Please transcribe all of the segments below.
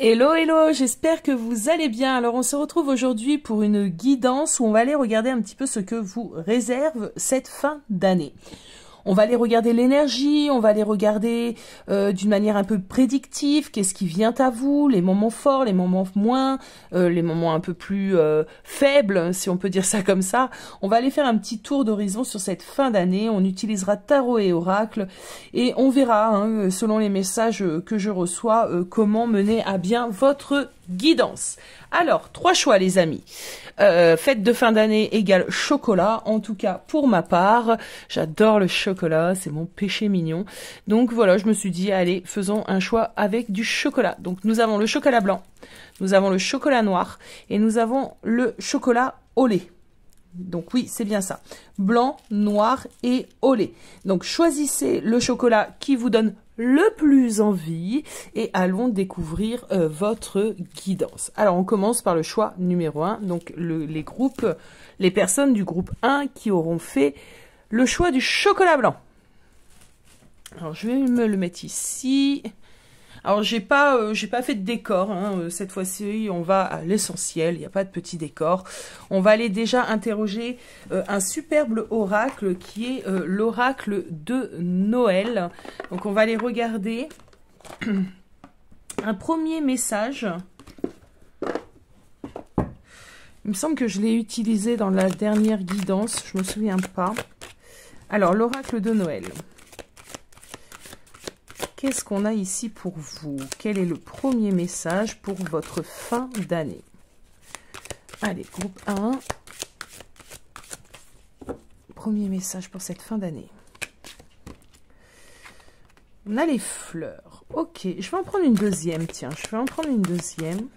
Hello, hello, j'espère que vous allez bien. Alors on se retrouve aujourd'hui pour une guidance où on va aller regarder un petit peu ce que vous réserve cette fin d'année. On va aller regarder l'énergie, on va aller regarder d'une manière un peu prédictive, qu'est-ce qui vient à vous, les moments forts, les moments moins, les moments un peu plus faibles, si on peut dire ça comme ça. On va aller faire un petit tour d'horizon sur cette fin d'année, on utilisera tarot et oracle, et on verra, hein, selon les messages que je reçois, comment mener à bien votre guidance. Alors, 3 choix les amis. Fête de fin d'année égale chocolat, en tout cas pour ma part. J'adore le chocolat, c'est mon péché mignon. Donc voilà, je me suis dit, allez, faisons un choix avec du chocolat. Donc nous avons le chocolat blanc, nous avons le chocolat noir et nous avons le chocolat au lait. Donc oui, c'est bien ça. Blanc, noir et au lait. Donc choisissez le chocolat qui vous donne le plus envie et allons découvrir votre guidance. Alors on commence par le choix numéro 1, donc les personnes du groupe 1 qui auront fait le choix du chocolat blanc. Alors je vais me le mettre ici. Alors j'ai pas fait de décor, hein. Cette fois-ci on va à l'essentiel, il n'y a pas de petit décor. On va aller déjà interroger un superbe oracle qui est l'oracle de Noël. Donc on va aller regarder un premier message. Il me semble que je l'ai utilisé dans la dernière guidance, je me souviens pas. Alors l'oracle de Noël. Qu'est-ce qu'on a ici pour vous? Quel est le premier message pour votre fin d'année? Allez, groupe 1. Premier message pour cette fin d'année. On a les fleurs. Ok, je vais en prendre une deuxième, tiens. Je vais en prendre une deuxième.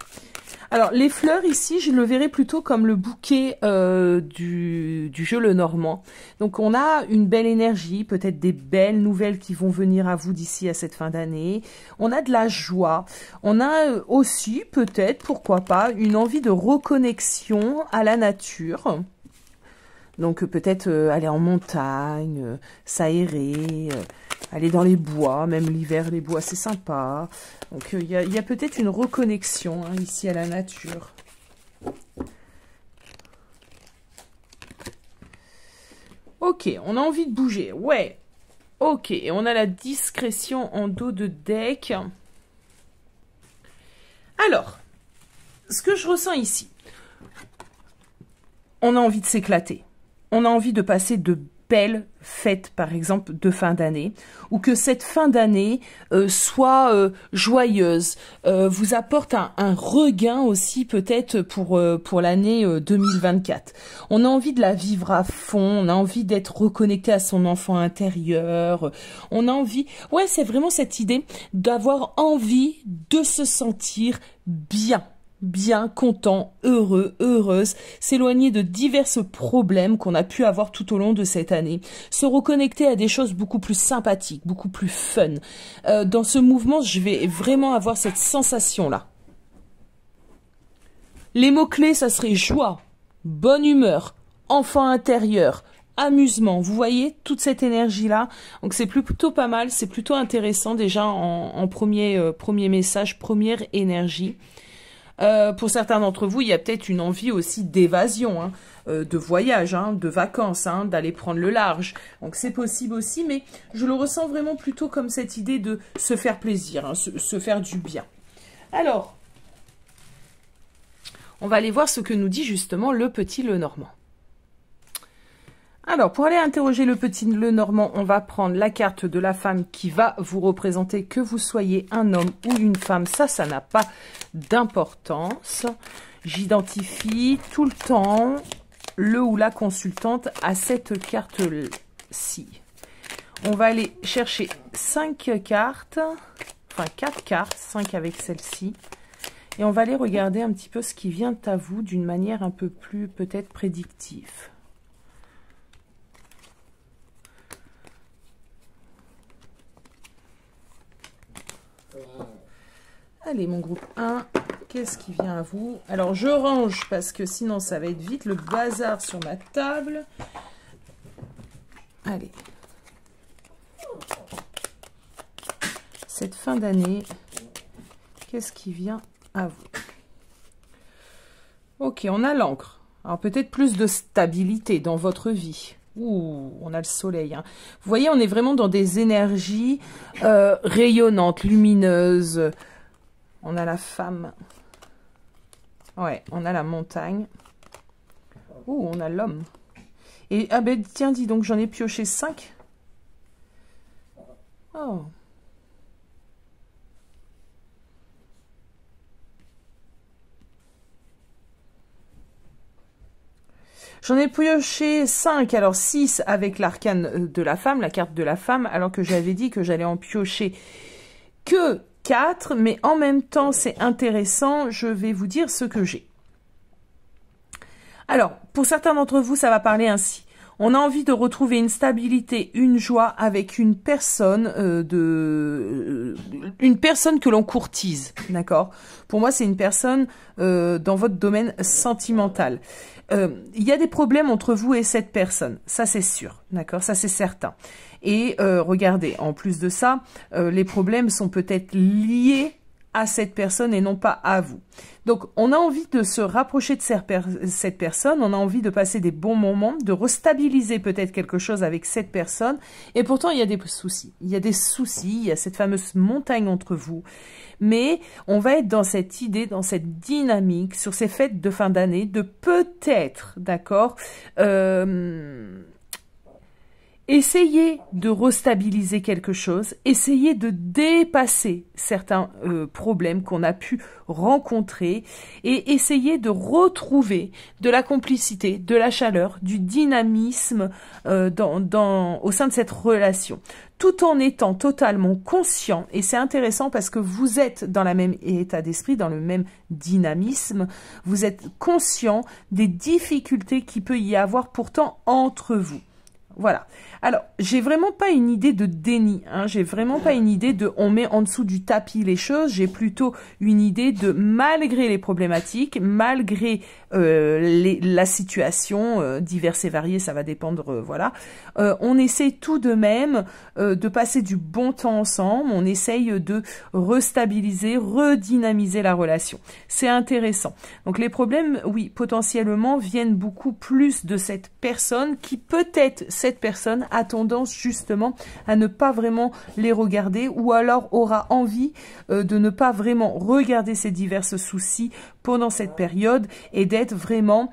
Alors, les fleurs, ici, je le verrai plutôt comme le bouquet du jeu Le Normand. Donc, on a une belle énergie, peut-être des belles nouvelles qui vont venir à vous d'ici à cette fin d'année. On a de la joie. On a aussi, peut-être, pourquoi pas, une envie de reconnexion à la nature. Donc, peut-être aller en montagne, s'aérer, aller dans les bois, même l'hiver, les bois, c'est sympa. Donc, il y a peut-être une reconnexion hein, ici à la nature. Ok, on a envie de bouger. Ouais. Ok, et on a la discrétion en dos de deck. Alors, ce que je ressens ici, on a envie de s'éclater. On a envie de passer de belle fête, par exemple, de fin d'année, ou que cette fin d'année soit joyeuse, vous apporte un regain aussi peut-être pour l'année 2024. On a envie de la vivre à fond, on a envie d'être reconnecté à son enfant intérieur, on a envie, ouais, c'est vraiment cette idée d'avoir envie de se sentir bien, content, heureux, heureuse, s'éloigner de divers problèmes qu'on a pu avoir tout au long de cette année, se reconnecter à des choses beaucoup plus sympathiques, beaucoup plus fun. Dans ce mouvement, je vais vraiment avoir cette sensation-là. Les mots-clés, ça serait joie, bonne humeur, enfant intérieur, amusement. Vous voyez toute cette énergie-là. Donc c'est plutôt pas mal, c'est plutôt intéressant déjà en premier message, première énergie. Pour certains d'entre vous, il y a peut-être une envie aussi d'évasion, hein, de voyage, hein, de vacances, hein, d'aller prendre le large. Donc c'est possible aussi, mais je le ressens vraiment plutôt comme cette idée de se faire plaisir, hein, se faire du bien. Alors, on va aller voir ce que nous dit justement le petit Lenormand. Alors, pour aller interroger le petit Lenormand, on va prendre la carte de la femme qui va vous représenter, que vous soyez un homme ou une femme. Ça n'a pas d'importance. J'identifie tout le temps le ou la consultante à cette carte-ci. On va aller chercher 5 cartes, enfin 4 cartes, 5 avec celle-ci. Et on va aller regarder un petit peu ce qui vient à vous d'une manière un peu plus peut-être prédictive. Allez, mon groupe 1, qu'est-ce qui vient à vous? Alors, je range parce que sinon, ça va être vite le bazar sur ma table. Allez. Cette fin d'année, qu'est-ce qui vient à vous. Ok, on a l'encre. Alors peut-être plus de stabilité dans votre vie. Ouh, on a le soleil. Hein. Vous voyez, on est vraiment dans des énergies rayonnantes, lumineuses. On a la femme. Ouais, on a la montagne. Ouh, on a l'homme. Et, ah ben tiens, dis donc, j'en ai pioché 5. Oh. J'en ai pioché 5, alors 6 avec l'arcane de la femme, la carte de la femme, alors que j'avais dit que j'allais en piocher que 4, mais en même temps, c'est intéressant, je vais vous dire ce que j'ai. Alors, pour certains d'entre vous, ça va parler ainsi. On a envie de retrouver une stabilité, une joie avec une personne une personne que l'on courtise, d'accord? Pour moi, c'est une personne dans votre domaine sentimental. Il y a des problèmes entre vous et cette personne, ça c'est sûr, d'accord? Ça c'est certain. Et regardez, en plus de ça, les problèmes sont peut-être liés à cette personne et non pas à vous. Donc, on a envie de se rapprocher de cette personne, on a envie de passer des bons moments, de restabiliser peut-être quelque chose avec cette personne, et pourtant, il y a des soucis. Il y a des soucis, il y a cette fameuse montagne entre vous, mais on va être dans cette idée, dans cette dynamique, sur ces fêtes de fin d'année, de peut-être, d'accord, essayez de restabiliser quelque chose, essayez de dépasser certains problèmes qu'on a pu rencontrer et essayez de retrouver de la complicité, de la chaleur, du dynamisme au sein de cette relation, tout en étant totalement conscient, et c'est intéressant parce que vous êtes dans le même état d'esprit, dans le même dynamisme, vous êtes conscient des difficultés qu'il peut y avoir pourtant entre vous. Voilà. Alors, j'ai vraiment pas une idée de déni, hein. J'ai vraiment pas une idée de on met en dessous du tapis les choses, j'ai plutôt une idée de malgré les problématiques, malgré la situation diverses et variées, ça va dépendre, voilà. On essaie tout de même de passer du bon temps ensemble, on essaye de restabiliser, redynamiser la relation. C'est intéressant. Donc les problèmes, oui, potentiellement viennent beaucoup plus de cette personne qui peut-être, cette personne a tendance justement à ne pas vraiment les regarder ou alors aura envie de ne pas vraiment regarder ces divers soucis pendant cette période et d'être vraiment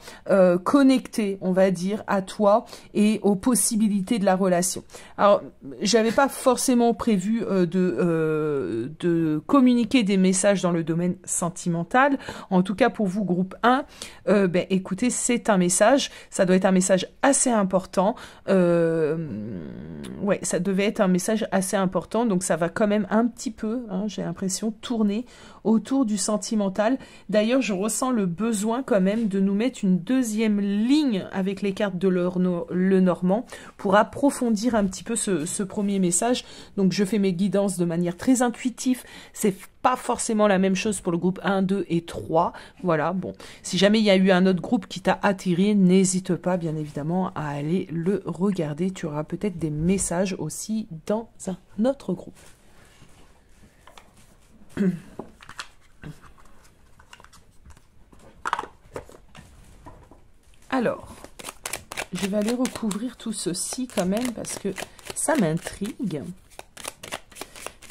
connecté, on va dire, à toi et aux possibilités de la relation. Alors, j'avais pas forcément prévu de communiquer des messages dans le domaine sentimental. En tout cas, pour vous, groupe 1, ben, écoutez, c'est un message. Ça doit être un message assez important. Ouais, ça devait être un message assez important. Donc, ça va quand même un petit peu, hein, j'ai l'impression, tourner autour du sentimental. D'ailleurs, je ressens le besoin quand même de nous mettre une deuxième ligne avec les cartes de le Normand pour approfondir un petit peu ce premier message. Donc, je fais mes guidances de manière très intuitive. C'est pas forcément la même chose pour le groupe 1, 2 et 3. Voilà, bon. Si jamais il y a eu un autre groupe qui t'a attiré, n'hésite pas, bien évidemment, à aller le regarder. Tu auras peut-être des messages aussi dans un autre groupe. Alors, je vais aller recouvrir tout ceci quand même parce que ça m'intrigue.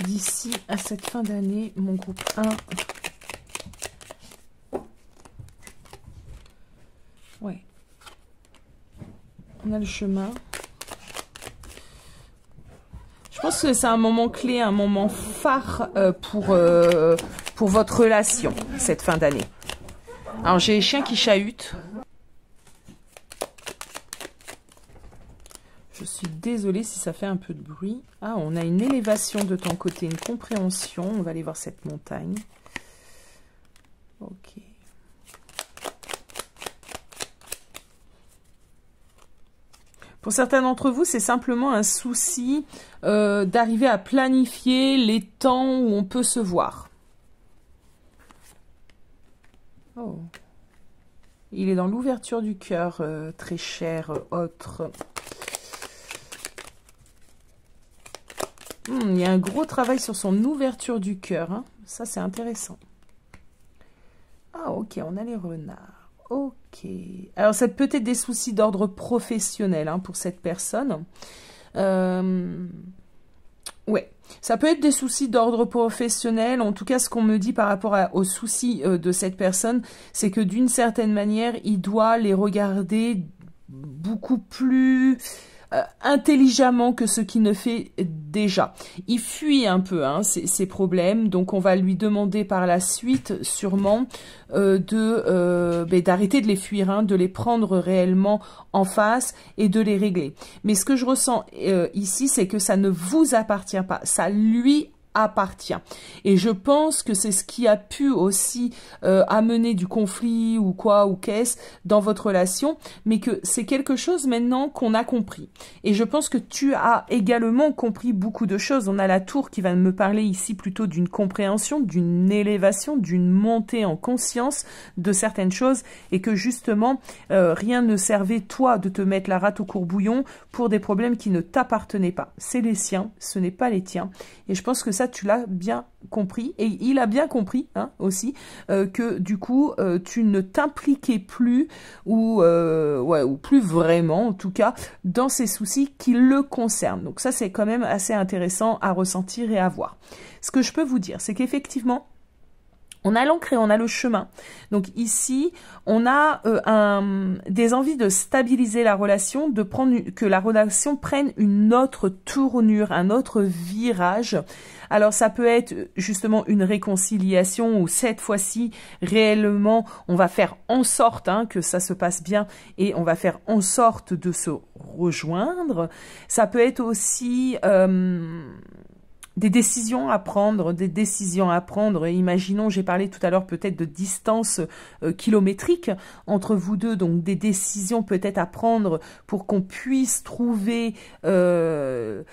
D'ici à cette fin d'année, mon groupe 1... Ouais. On a le chemin. Je pense que c'est un moment clé, un moment phare pour votre relation, cette fin d'année. Alors, j'ai les chiens qui chahutent. Je suis désolée si ça fait un peu de bruit. Ah, on a une élévation de ton côté, une compréhension. On va aller voir cette montagne. Ok. Pour certains d'entre vous, c'est simplement un souci d'arriver à planifier les temps où on peut se voir. Oh. Il est dans l'ouverture du cœur, très cher, autre. Il y a un gros travail sur son ouverture du cœur. Hein. Ça, c'est intéressant. Ah, ok, on a les renards. Ok. Alors, ça peut être des soucis d'ordre professionnel hein, pour cette personne. Ouais, ça peut être des soucis d'ordre professionnel. En tout cas, ce qu'on me dit par rapport aux soucis de cette personne, c'est que d'une certaine manière, il doit les regarder beaucoup plus intelligemment que ce qu'il ne fait déjà. Il fuit un peu hein, ces problèmes, donc on va lui demander par la suite sûrement d'arrêter de les fuir, hein, de les prendre réellement en face et de les régler. Mais ce que je ressens ici, c'est que ça ne vous appartient pas, ça lui appartient. Et je pense que c'est ce qui a pu aussi amener du conflit ou quoi ou qu'est-ce dans votre relation, mais que c'est quelque chose maintenant qu'on a compris. Et je pense que tu as également compris beaucoup de choses. On a la tour qui va me parler ici plutôt d'une compréhension, d'une élévation, d'une montée en conscience de certaines choses et que justement rien ne servait toi de te mettre la rate au courbouillon pour des problèmes qui ne t'appartenaient pas. C'est les siens, ce n'est pas les tiens. Et je pense que ça, tu l'as bien compris. Et il a bien compris hein, aussi que du coup, tu ne t'impliquais plus ou plus vraiment, en tout cas, dans ces soucis qui le concernent. Donc ça, c'est quand même assez intéressant à ressentir et à voir. Ce que je peux vous dire, c'est qu'effectivement, on a l'encre et on a le chemin. Donc ici, on a des envies de stabiliser la relation, que la relation prenne une autre tournure, un autre virage. Alors ça peut être justement une réconciliation où cette fois-ci, réellement, on va faire en sorte hein, que ça se passe bien et on va faire en sorte de se rejoindre. Ça peut être aussi des décisions à prendre, Imaginons, j'ai parlé tout à l'heure peut-être de distance kilométrique entre vous deux, donc des décisions peut-être à prendre pour qu'on puisse trouver un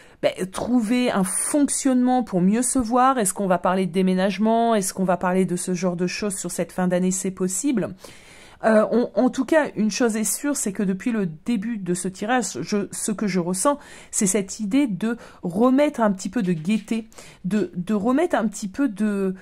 fonctionnement pour mieux se voir. Est-ce qu'on va parler de déménagement? Est-ce qu'on va parler de ce genre de choses sur cette fin d'année? C'est possible. En tout cas, une chose est sûre, c'est que depuis le début de ce tirage, ce que je ressens, c'est cette idée de remettre un petit peu de gaieté, de remettre un petit peu de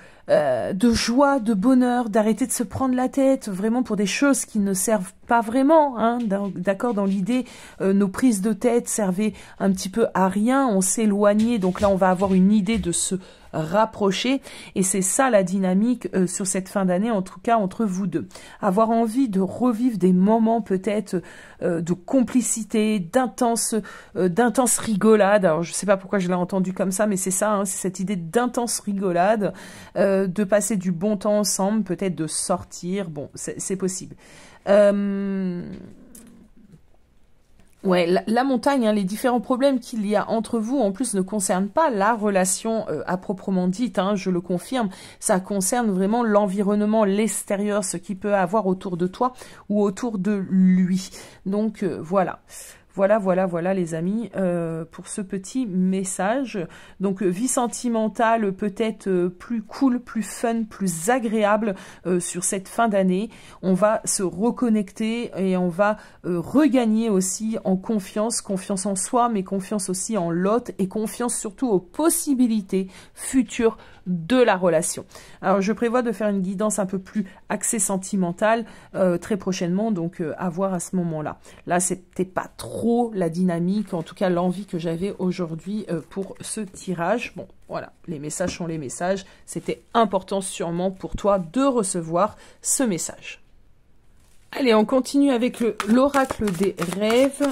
joie, de bonheur, d'arrêter de se prendre la tête vraiment pour des choses qui ne servent pas vraiment, hein, d'accord, dans l'idée, nos prises de tête servaient un petit peu à rien, on s'éloignait, donc là on va avoir une idée de se rapprocher et c'est ça la dynamique sur cette fin d'année, en tout cas entre vous deux. Avoir envie de revivre des moments peut-être de complicité, d'intense rigolade. Alors je sais pas pourquoi je l'ai entendu comme ça, mais c'est ça, hein, c'est cette idée d'intense rigolade, de passer du bon temps ensemble, peut-être de sortir, bon c'est possible. Ouais, la montagne, hein, les différents problèmes qu'il y a entre vous, en plus, ne concernent pas la relation à proprement dite, hein, je le confirme. Ça concerne vraiment l'environnement, l'extérieur, ce qu'il peut avoir autour de toi ou autour de lui. Donc, voilà. Voilà les amis, pour ce petit message. Donc vie sentimentale peut-être plus cool, plus fun, plus agréable sur cette fin d'année. On va se reconnecter et on va regagner aussi en confiance en soi, mais confiance aussi en l'autre et confiance surtout aux possibilités futures de la relation. Alors je prévois de faire une guidance un peu plus axée sentimentale très prochainement, donc à voir à ce moment-là. Là, c'était pas trop la dynamique, en tout cas l'envie que j'avais aujourd'hui pour ce tirage. Bon, voilà, les messages sont les messages. C'était important sûrement pour toi de recevoir ce message. Allez, on continue avec l'oracle des rêves.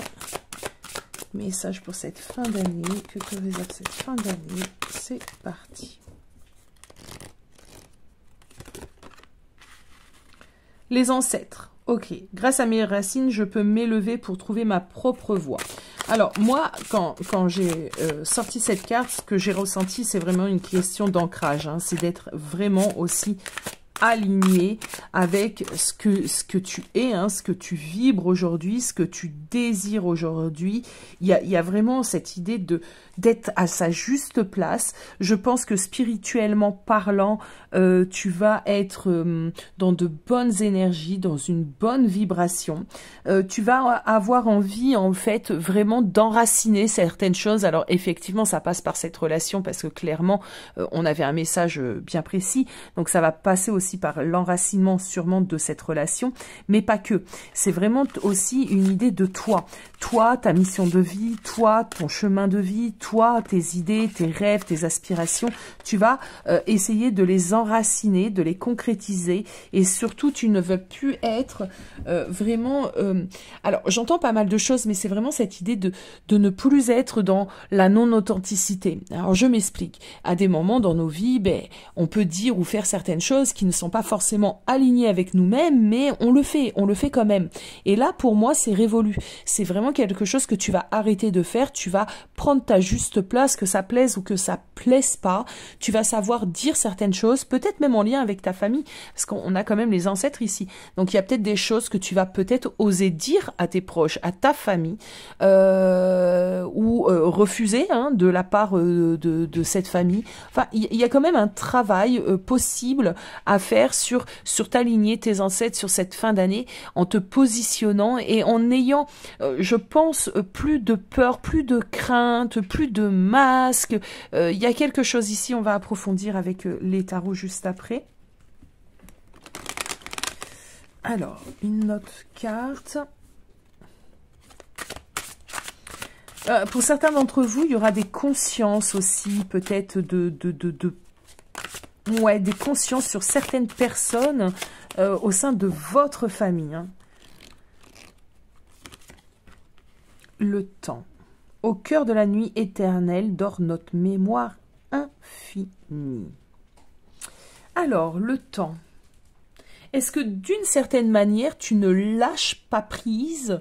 Message pour cette fin d'année. Que te réserve cette fin d'année? C'est parti. Les ancêtres. Ok, grâce à mes racines, je peux m'élever pour trouver ma propre voie. Alors, moi, quand j'ai sorti cette carte, ce que j'ai ressenti, c'est vraiment une question d'ancrage. Hein, c'est d'être vraiment aussi aligné avec ce que tu es, hein, ce que tu vibres aujourd'hui, ce que tu désires aujourd'hui. Il y a vraiment cette idée d'être à sa juste place. Je pense que spirituellement parlant, tu vas être dans de bonnes énergies, dans une bonne vibration. Tu vas avoir envie, en fait, vraiment d'enraciner certaines choses. Alors, effectivement, ça passe par cette relation parce que clairement, on avait un message bien précis. Donc, ça va passer aussi aussi par l'enracinement sûrement de cette relation, mais pas que. C'est vraiment aussi une idée de toi. Toi, ta mission de vie, toi, ton chemin de vie, toi, tes idées, tes rêves, tes aspirations. Tu vas essayer de les enraciner, de les concrétiser, et surtout, tu ne veux plus être vraiment... alors, j'entends pas mal de choses, mais c'est vraiment cette idée de ne plus être dans la non-authenticité. Alors, je m'explique. À des moments dans nos vies, on peut dire ou faire certaines choses qui ne sont pas forcément alignées avec nous-mêmes, mais on le fait quand même. Et là, pour moi, c'est révolu. C'est vraiment quelque chose que tu vas arrêter de faire. Tu vas prendre ta juste place, que ça plaise ou que ça plaise pas. Tu vas savoir dire certaines choses, peut-être même en lien avec ta famille, parce qu'on a quand même les ancêtres ici. Donc, il y a peut-être des choses que tu vas peut-être oser dire à tes proches, à ta famille, ou refuser de la part de cette famille. Enfin, il y a quand même un travail possible à faire sur t'aligner tes ancêtres sur cette fin d'année, en te positionnant et en ayant, je pense, plus de peur, plus de crainte, plus de masque. Il y a quelque chose ici, on va approfondir avec les tarots juste après. Alors, une autre carte. Pour certains d'entre vous, il y aura des consciences aussi, peut-être ouais, des consciences sur certaines personnes au sein de votre famille. Le temps. Au cœur de la nuit éternelle dort notre mémoire infinie. Alors, le temps. Est-ce que d'une certaine manière, tu ne lâches pas prise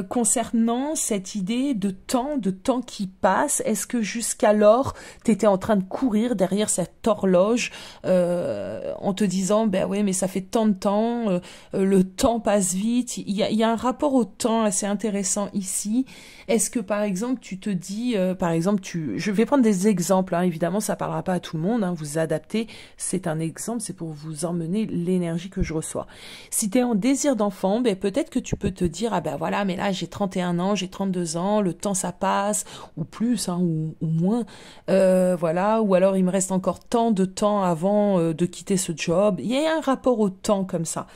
concernant cette idée de temps qui passe? Est-ce que jusqu'alors, tu étais en train de courir derrière cette horloge en te disant, ben ouais, mais ça fait tant de temps, le temps passe vite. Il y a un rapport au temps assez intéressant ici. Est-ce que, par exemple, tu te dis, je vais prendre des exemples, évidemment, ça ne parlera pas à tout le monde, vous adaptez, c'est un exemple, c'est pour vous emmener l'énergie que je reçois. Si tu es en désir d'enfant, peut-être que tu peux te dire, ah ben voilà, mais là, j'ai 31 ans, j'ai 32 ans, le temps, ça passe, ou plus, ou moins, voilà, ou alors il me reste encore tant de temps avant de quitter ce job. Il y a un rapport au temps comme ça.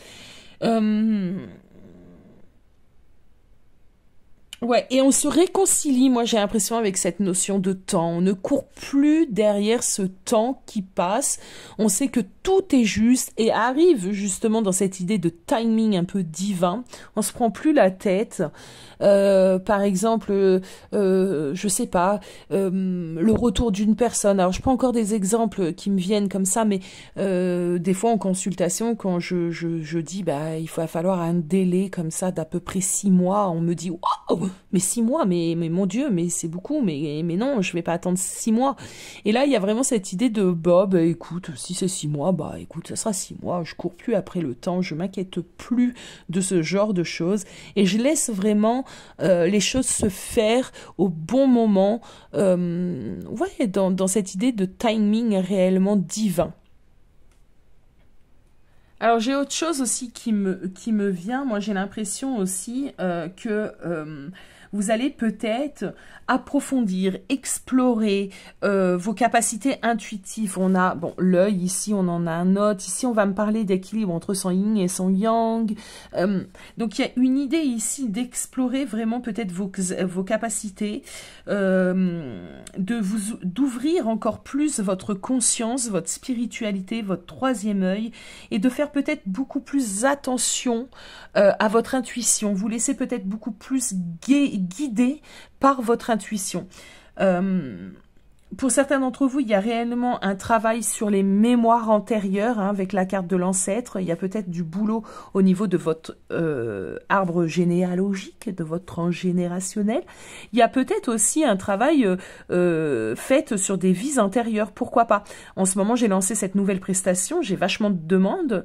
Ouais, et on se réconcilie, moi j'ai l'impression, avec cette notion de temps. On ne court plus derrière ce temps qui passe. On sait que tout est juste et arrive justement dans cette idée de timing un peu divin. On se prend plus la tête. Par exemple, je sais pas, le retour d'une personne. Alors je prends encore des exemples qui me viennent comme ça, mais des fois en consultation, quand je dis il va falloir un délai comme ça d'à peu près 6 mois, on me dit waouh, mais 6 mois, mais mon Dieu, mais c'est beaucoup, mais non, je vais pas attendre 6 mois. Et là il y a vraiment cette idée de écoute, si c'est 6 mois, écoute, ça sera 6 mois, je cours plus après le temps, je m'inquiète plus de ce genre de choses et je laisse vraiment les choses se faire au bon moment, ouais, dans cette idée de timing réellement divin. Alors j'ai autre chose aussi qui me vient, moi j'ai l'impression aussi que vous allez peut-être approfondir, explorer vos capacités intuitives. On a l'œil ici, on en a un autre. Ici, on va me parler d'équilibre entre son yin et son yang. Donc, il y a une idée ici d'explorer vraiment peut-être vos capacités, d'ouvrir encore plus votre conscience, votre spiritualité, votre troisième œil, et de faire peut-être beaucoup plus attention à votre intuition. Vous laissez peut-être beaucoup plus guider par votre intuition. Pour certains d'entre vous, il y a réellement un travail sur les mémoires antérieures avec la carte de l'ancêtre. Il y a peut-être du boulot au niveau de votre arbre généalogique, de votre transgénérationnel. Il y a peut-être aussi un travail fait sur des vies antérieures. Pourquoi pas? En ce moment, j'ai lancé cette nouvelle prestation. J'ai vachement de demandes.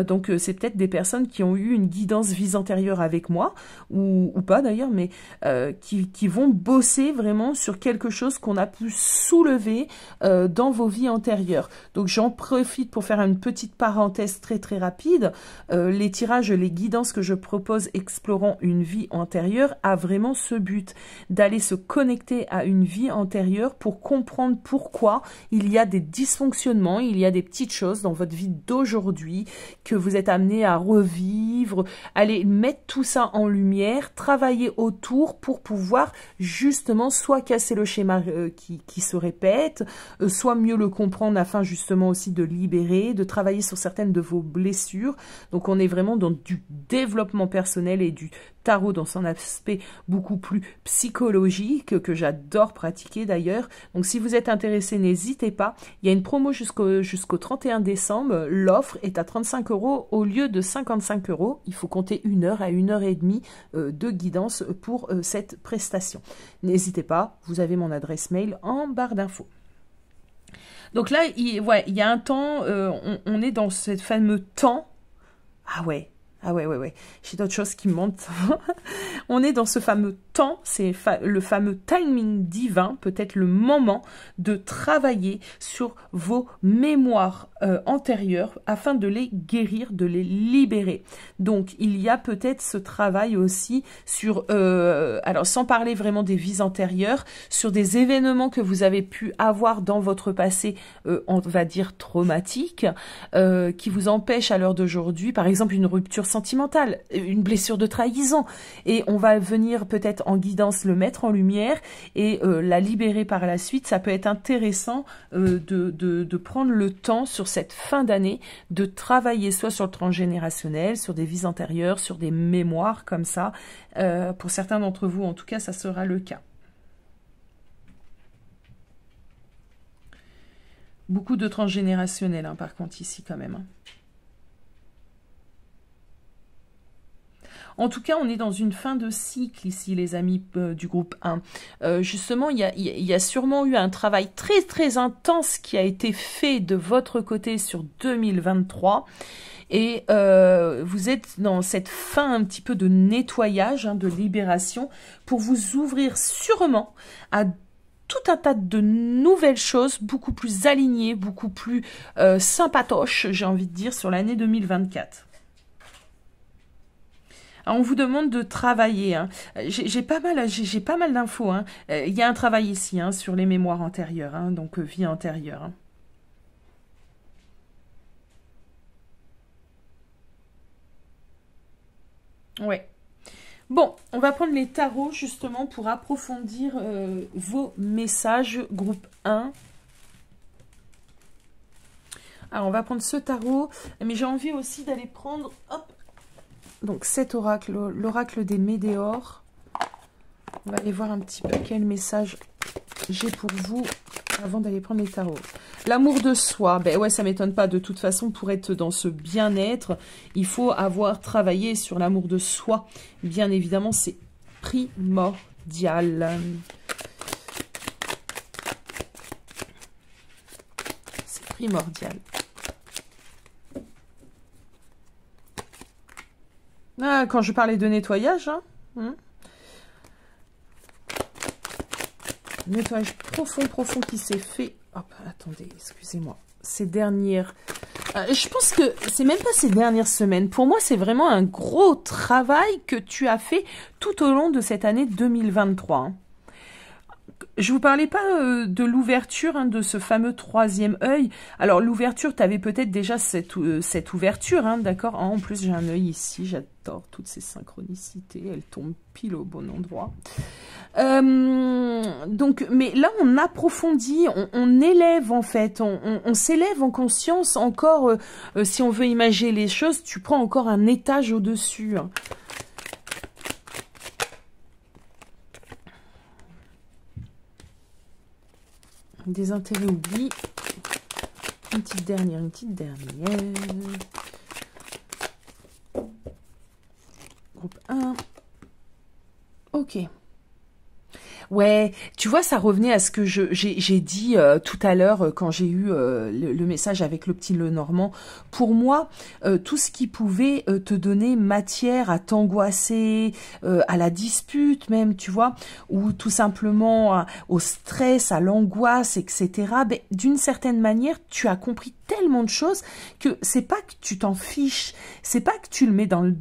Donc, c'est peut-être des personnes qui ont eu une guidance vie antérieure avec moi, ou pas d'ailleurs, mais qui vont bosser vraiment sur quelque chose qu'on a pu soulever dans vos vies antérieures. Donc j'en profite pour faire une petite parenthèse très rapide. Les tirages, les guidances que je propose explorant une vie antérieure a vraiment ce but d'aller se connecter à une vie antérieure pour comprendre pourquoi il y a des dysfonctionnements, il y a des petites choses dans votre vie d'aujourd'hui que vous êtes amené à revivre, aller mettre tout ça en lumière, travailler autour pour pouvoir justement soit casser le schéma qui se répète, soit mieux le comprendre afin justement aussi de libérer, de travailler sur certaines de vos blessures. Donc on est vraiment dans du développement personnel et du tarot dans son aspect beaucoup plus psychologique que j'adore pratiquer d'ailleurs. Donc si vous êtes intéressé, n'hésitez pas. Il y a une promo jusqu'au 31 décembre. L'offre est à 35 € au lieu de 55 €. Il faut compter 1 heure à 1 heure et demie de guidance pour cette prestation. N'hésitez pas, vous avez mon adresse mail en barre d'infos. Donc là, il y a un temps, on est dans ce fameux temps. Ah ouais. J'ai d'autres choses qui me montent. On est dans ce fameux temps, c'est le fameux timing divin, peut-être le moment de travailler sur vos mémoires antérieures afin de les guérir, de les libérer. Donc, il y a peut-être ce travail aussi sur, alors sans parler vraiment des vies antérieures, sur des événements que vous avez pu avoir dans votre passé, on va dire traumatique, qui vous empêchent à l'heure d'aujourd'hui, par exemple une rupture sentimentale, une blessure de trahison, et on va venir peut-être en guidance le mettre en lumière et la libérer par la suite. Ça peut être intéressant de prendre le temps sur cette fin d'année de travailler soit sur le transgénérationnel, sur des vies antérieures, sur des mémoires comme ça. Pour certains d'entre vous, en tout cas, ça sera le cas. Beaucoup de transgénérationnel, hein, par contre, ici quand même. En tout cas, on est dans une fin de cycle ici, les amis du groupe 1. Justement, il y a sûrement eu un travail très intense qui a été fait de votre côté sur 2023. Et vous êtes dans cette fin un petit peu de nettoyage, hein, de libération, pour vous ouvrir sûrement à tout un tas de nouvelles choses, beaucoup plus alignées, beaucoup plus sympatoches, j'ai envie de dire, sur l'année 2024. Alors, on vous demande de travailler. Hein. J'ai pas mal d'infos. Hein. Il y a un travail ici, hein, sur les mémoires antérieures, hein, donc vie antérieure. Hein. Ouais. Bon, on va prendre les tarots justement pour approfondir vos messages groupe 1. Alors, on va prendre ce tarot, mais j'ai envie aussi d'aller prendre, hop, donc cet oracle, l'oracle des météores. On va aller voir un petit peu quel message j'ai pour vous avant d'aller prendre les tarots. L'amour de soi, ben ouais, ça m'étonne pas. De toute façon, pour être dans ce bien-être, il faut avoir travaillé sur l'amour de soi. Bien évidemment, c'est primordial. C'est primordial. Ah, quand je parlais de nettoyage, hein, nettoyage profond qui s'est fait. Hop, attendez, excusez-moi. Ces dernières... je pense que c'est même pas ces dernières semaines. Pour moi, c'est vraiment un gros travail que tu as fait tout au long de cette année 2023. Hein. Je vous parlais pas de l'ouverture, hein, de ce fameux troisième œil. Alors, l'ouverture, tu avais peut-être déjà cette ouverture, hein, d'accord. En plus, j'ai un œil ici, j'adore toutes ces synchronicités. Elles tombent pile au bon endroit. Donc, mais là, on approfondit, on élève, en fait. On s'élève en conscience encore. Si on veut imaginer les choses, tu prends encore un étage au-dessus. Hein. Des intérêts oubliés. Une petite dernière. Groupe 1. Ok. Ouais, tu vois, ça revenait à ce que j'ai dit tout à l'heure quand j'ai eu le message avec le petit Lenormand. Pour moi, tout ce qui pouvait te donner matière à t'angoisser, à la dispute même, tu vois, ou tout simplement au stress, à l'angoisse, etc. Ben, d'une certaine manière, tu as compris tellement de choses que c'est pas que tu t'en fiches, c'est pas que tu le mets dans le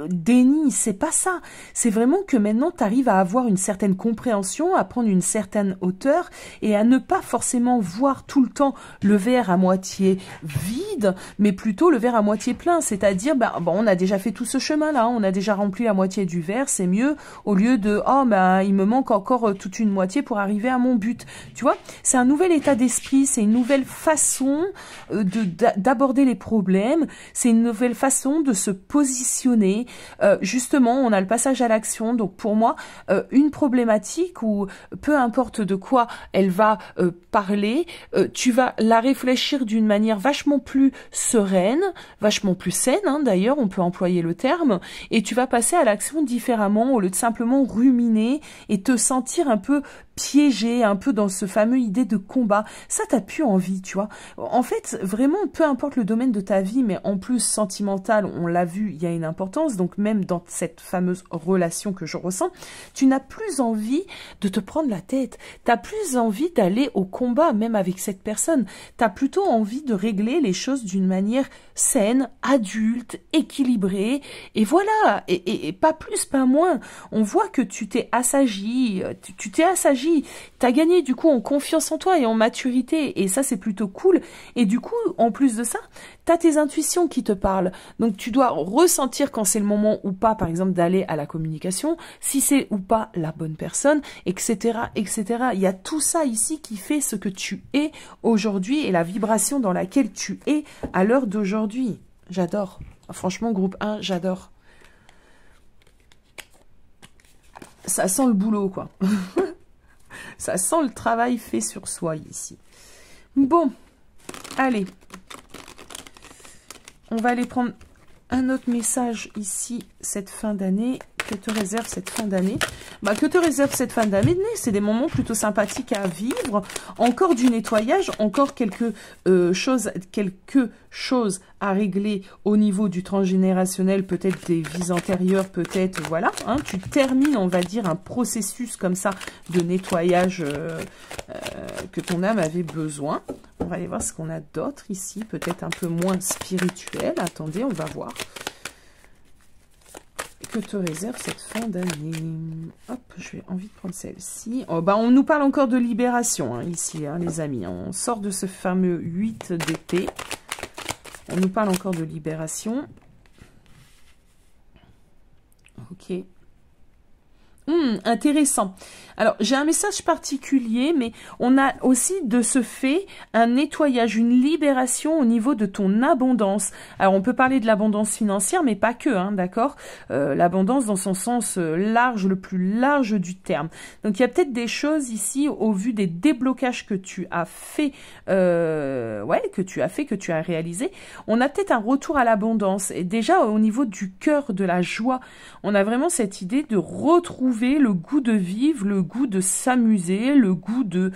déni, c'est pas ça. C'est vraiment que maintenant tu arrives à avoir une certaine compréhension, à prendre une certaine hauteur et à ne pas forcément voir tout le temps le verre à moitié vide, mais plutôt le verre à moitié plein. C'est-à-dire, ben, bon, on a déjà fait tout ce chemin-là, on a déjà rempli la moitié du verre, c'est mieux au lieu de oh ben il me manque encore toute une moitié pour arriver à mon but. Tu vois, c'est un nouvel état d'esprit, c'est une nouvelle façon d'aborder les problèmes, c'est une nouvelle façon de se positionner. Justement, on a le passage à l'action. Donc pour moi, une problématique ou peu importe de quoi elle va parler, tu vas la réfléchir d'une manière vachement plus sereine, vachement plus saine, hein, d'ailleurs, on peut employer le terme, et tu vas passer à l'action différemment au lieu de simplement ruminer et te sentir un peu piégé, un peu dans ce fameux idée de combat. Ça, t'as plus envie, tu vois. En fait, vraiment, peu importe le domaine de ta vie, mais en plus sentimental, on l'a vu, il y a une importance. Donc même dans cette fameuse relation que je ressens, tu n'as plus envie de te prendre la tête. T'as plus envie d'aller au combat, même avec cette personne. T'as plutôt envie de régler les choses d'une manière saine, adulte, équilibrée. Et voilà. Et pas plus, pas moins. On voit que tu t'es assagi, tu t'es assagi. T'as gagné du coup en confiance en toi et en maturité et ça c'est plutôt cool et du coup en plus de ça t'as tes intuitions qui te parlent donc tu dois ressentir quand c'est le moment ou pas par exemple d'aller à la communication, si c'est ou pas la bonne personne, etc., etc. Il y a tout ça ici qui fait ce que tu es aujourd'hui et la vibration dans laquelle tu es à l'heure d'aujourd'hui. J'adore, franchement groupe 1 j'adore, ça sent le boulot quoi. Ça sent le travail fait sur soi ici. Bon, allez. On va aller prendre un autre message ici, cette fin d'année. Que te réserve cette fin d'année? Bah, que te réserve cette fin d'année? C'est des moments plutôt sympathiques à vivre. Encore du nettoyage, encore quelque chose à régler au niveau du transgénérationnel, peut-être des vies antérieures, peut-être, voilà. Hein, tu termines, on va dire, un processus comme ça de nettoyage que ton âme avait besoin. On va aller voir ce qu'on a d'autre ici, peut-être un peu moins spirituel. Attendez, on va voir. Que te réserve cette fin d'année? Hop, j'ai envie de prendre celle-ci. Oh, bah, on nous parle encore de libération, hein, ici, hein, les amis. On sort de ce fameux 8 d'épée. On nous parle encore de libération. Ok. Intéressant. Alors, j'ai un message particulier, mais on a aussi de ce fait un nettoyage, une libération au niveau de ton abondance. Alors, on peut parler de l'abondance financière, mais pas que, hein, d'accord? L'abondance dans son sens large, le plus large du terme. Donc, il y a peut-être des choses ici, au vu des déblocages que tu as fait, que tu as réalisé. On a peut-être un retour à l'abondance. Et déjà, au niveau du cœur, de la joie, on a vraiment cette idée de retrouver le goût de vivre, le goût de s'amuser, le goût de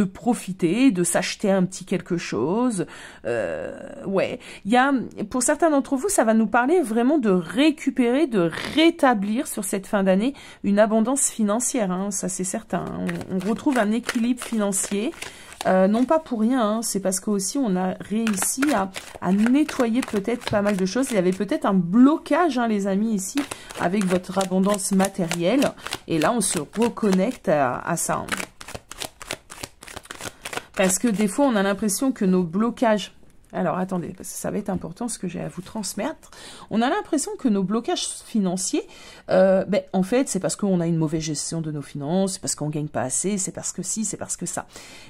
profiter, de s'acheter un petit quelque chose. Ouais, il y a, pour certains d'entre vous, ça va nous parler vraiment de récupérer, de rétablir sur cette fin d'année une abondance financière, hein, ça c'est certain. On retrouve un équilibre financier. Non pas pour rien, hein, c'est parce qu'aussi on a réussi à nettoyer peut-être pas mal de choses. Il y avait peut-être un blocage, hein, les amis, ici, avec votre abondance matérielle. Et là, on se reconnecte à ça. Parce que des fois, on a l'impression que nos blocages... Alors, attendez, parce que ça va être important ce que j'ai à vous transmettre. On a l'impression que nos blocages financiers, en fait, c'est parce qu'on a une mauvaise gestion de nos finances, c'est parce qu'on gagne pas assez, c'est parce que si, c'est parce que ça.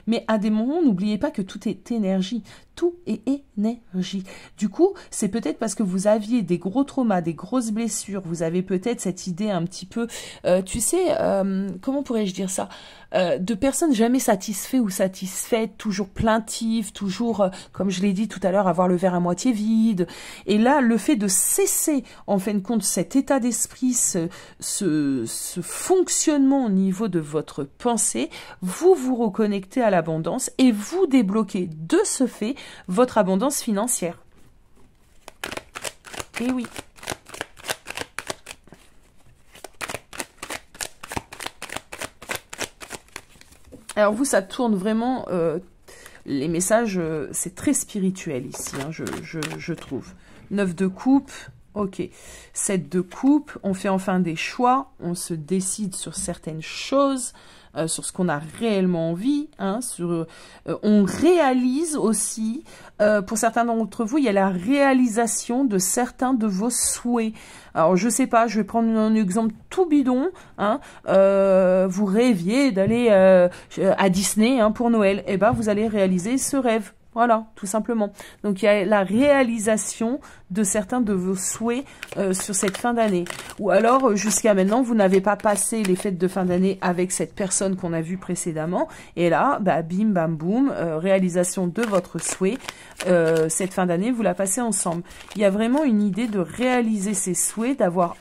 Mais à des moments, n'oubliez pas que tout est énergie. Tout est énergie. Du coup, c'est peut-être parce que vous aviez des gros traumas, des grosses blessures, vous avez peut-être cette idée un petit peu, tu sais, comment pourrais-je dire ça, de personnes jamais satisfaites ou satisfaites, toujours plaintives, toujours, comme je l'ai dit tout à l'heure avoir le verre à moitié vide. Et là, le fait de cesser, en fin de compte, cet état d'esprit, ce fonctionnement au niveau de votre pensée, vous vous reconnectez à l'abondance et vous débloquez de ce fait votre abondance financière. Et oui. Alors vous, ça tourne vraiment, les messages, c'est très spirituel ici, hein, je trouve. 9 de coupe, ok. 7 de coupe, on fait enfin des choix, on se décide sur certaines choses, sur ce qu'on a réellement envie, hein, on réalise aussi, pour certains d'entre vous, il y a la réalisation de certains de vos souhaits. Alors, je sais pas, je vais prendre un exemple tout bidon, hein, vous rêviez d'aller à Disney, hein, pour Noël, et ben vous allez réaliser ce rêve. Voilà, tout simplement. Donc, il y a la réalisation de certains de vos souhaits sur cette fin d'année. Ou alors, jusqu'à maintenant, vous n'avez pas passé les fêtes de fin d'année avec cette personne qu'on a vue précédemment. Et là, bah, bim, bam, boum, réalisation de votre souhait. Cette fin d'année, vous la passez ensemble. Il y a vraiment une idée de réaliser ses souhaits, d'avoir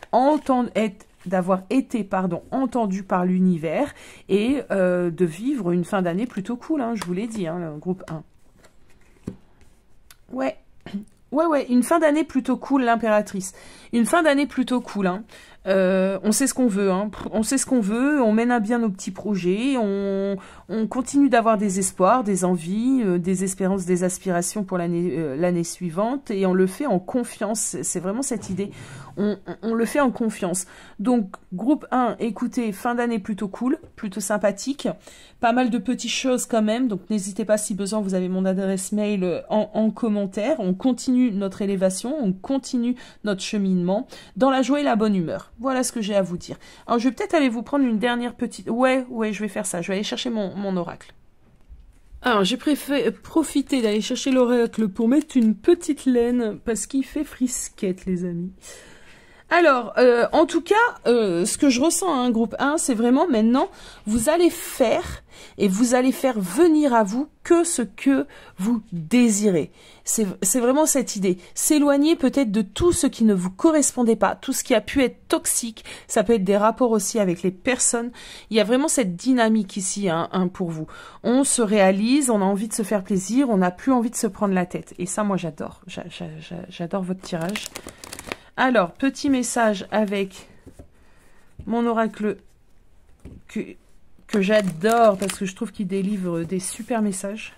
été entendu par l'univers et de vivre une fin d'année plutôt cool, hein, je vous l'ai dit, hein, le groupe 1. Ouais, une fin d'année plutôt cool, l'impératrice. Une fin d'année plutôt cool, hein. On sait ce qu'on veut, hein. On sait ce qu'on veut, on mène à bien nos petits projets, on continue d'avoir des espoirs, des envies, des espérances, des aspirations pour l'année suivante, et on le fait en confiance. C'est vraiment cette idée. On le fait en confiance. Donc, groupe 1, écoutez, fin d'année plutôt cool, plutôt sympathique. Pas mal de petites choses quand même, donc n'hésitez pas, si besoin, vous avez mon adresse mail en commentaire. On continue notre élévation, on continue notre cheminement dans la joie et la bonne humeur. Voilà ce que j'ai à vous dire. Alors, je vais peut-être aller vous prendre une dernière petite... Ouais, je vais faire ça. Je vais aller chercher mon oracle. Alors, j'ai préféré profiter d'aller chercher l'oracle pour mettre une petite laine, parce qu'il fait frisquette, les amis. Alors, en tout cas, ce que je ressens à un groupe 1, c'est vraiment maintenant, vous allez faire et vous allez faire venir à vous que ce que vous désirez. C'est vraiment cette idée. S'éloigner peut-être de tout ce qui ne vous correspondait pas, tout ce qui a pu être toxique. Ça peut être des rapports aussi avec les personnes. Il y a vraiment cette dynamique ici, hein, pour vous. On se réalise, on a envie de se faire plaisir, on n'a plus envie de se prendre la tête. Et ça, moi, j'adore. J'adore votre tirage. Alors, petit message avec mon oracle que j'adore parce que je trouve qu'il délivre des super messages.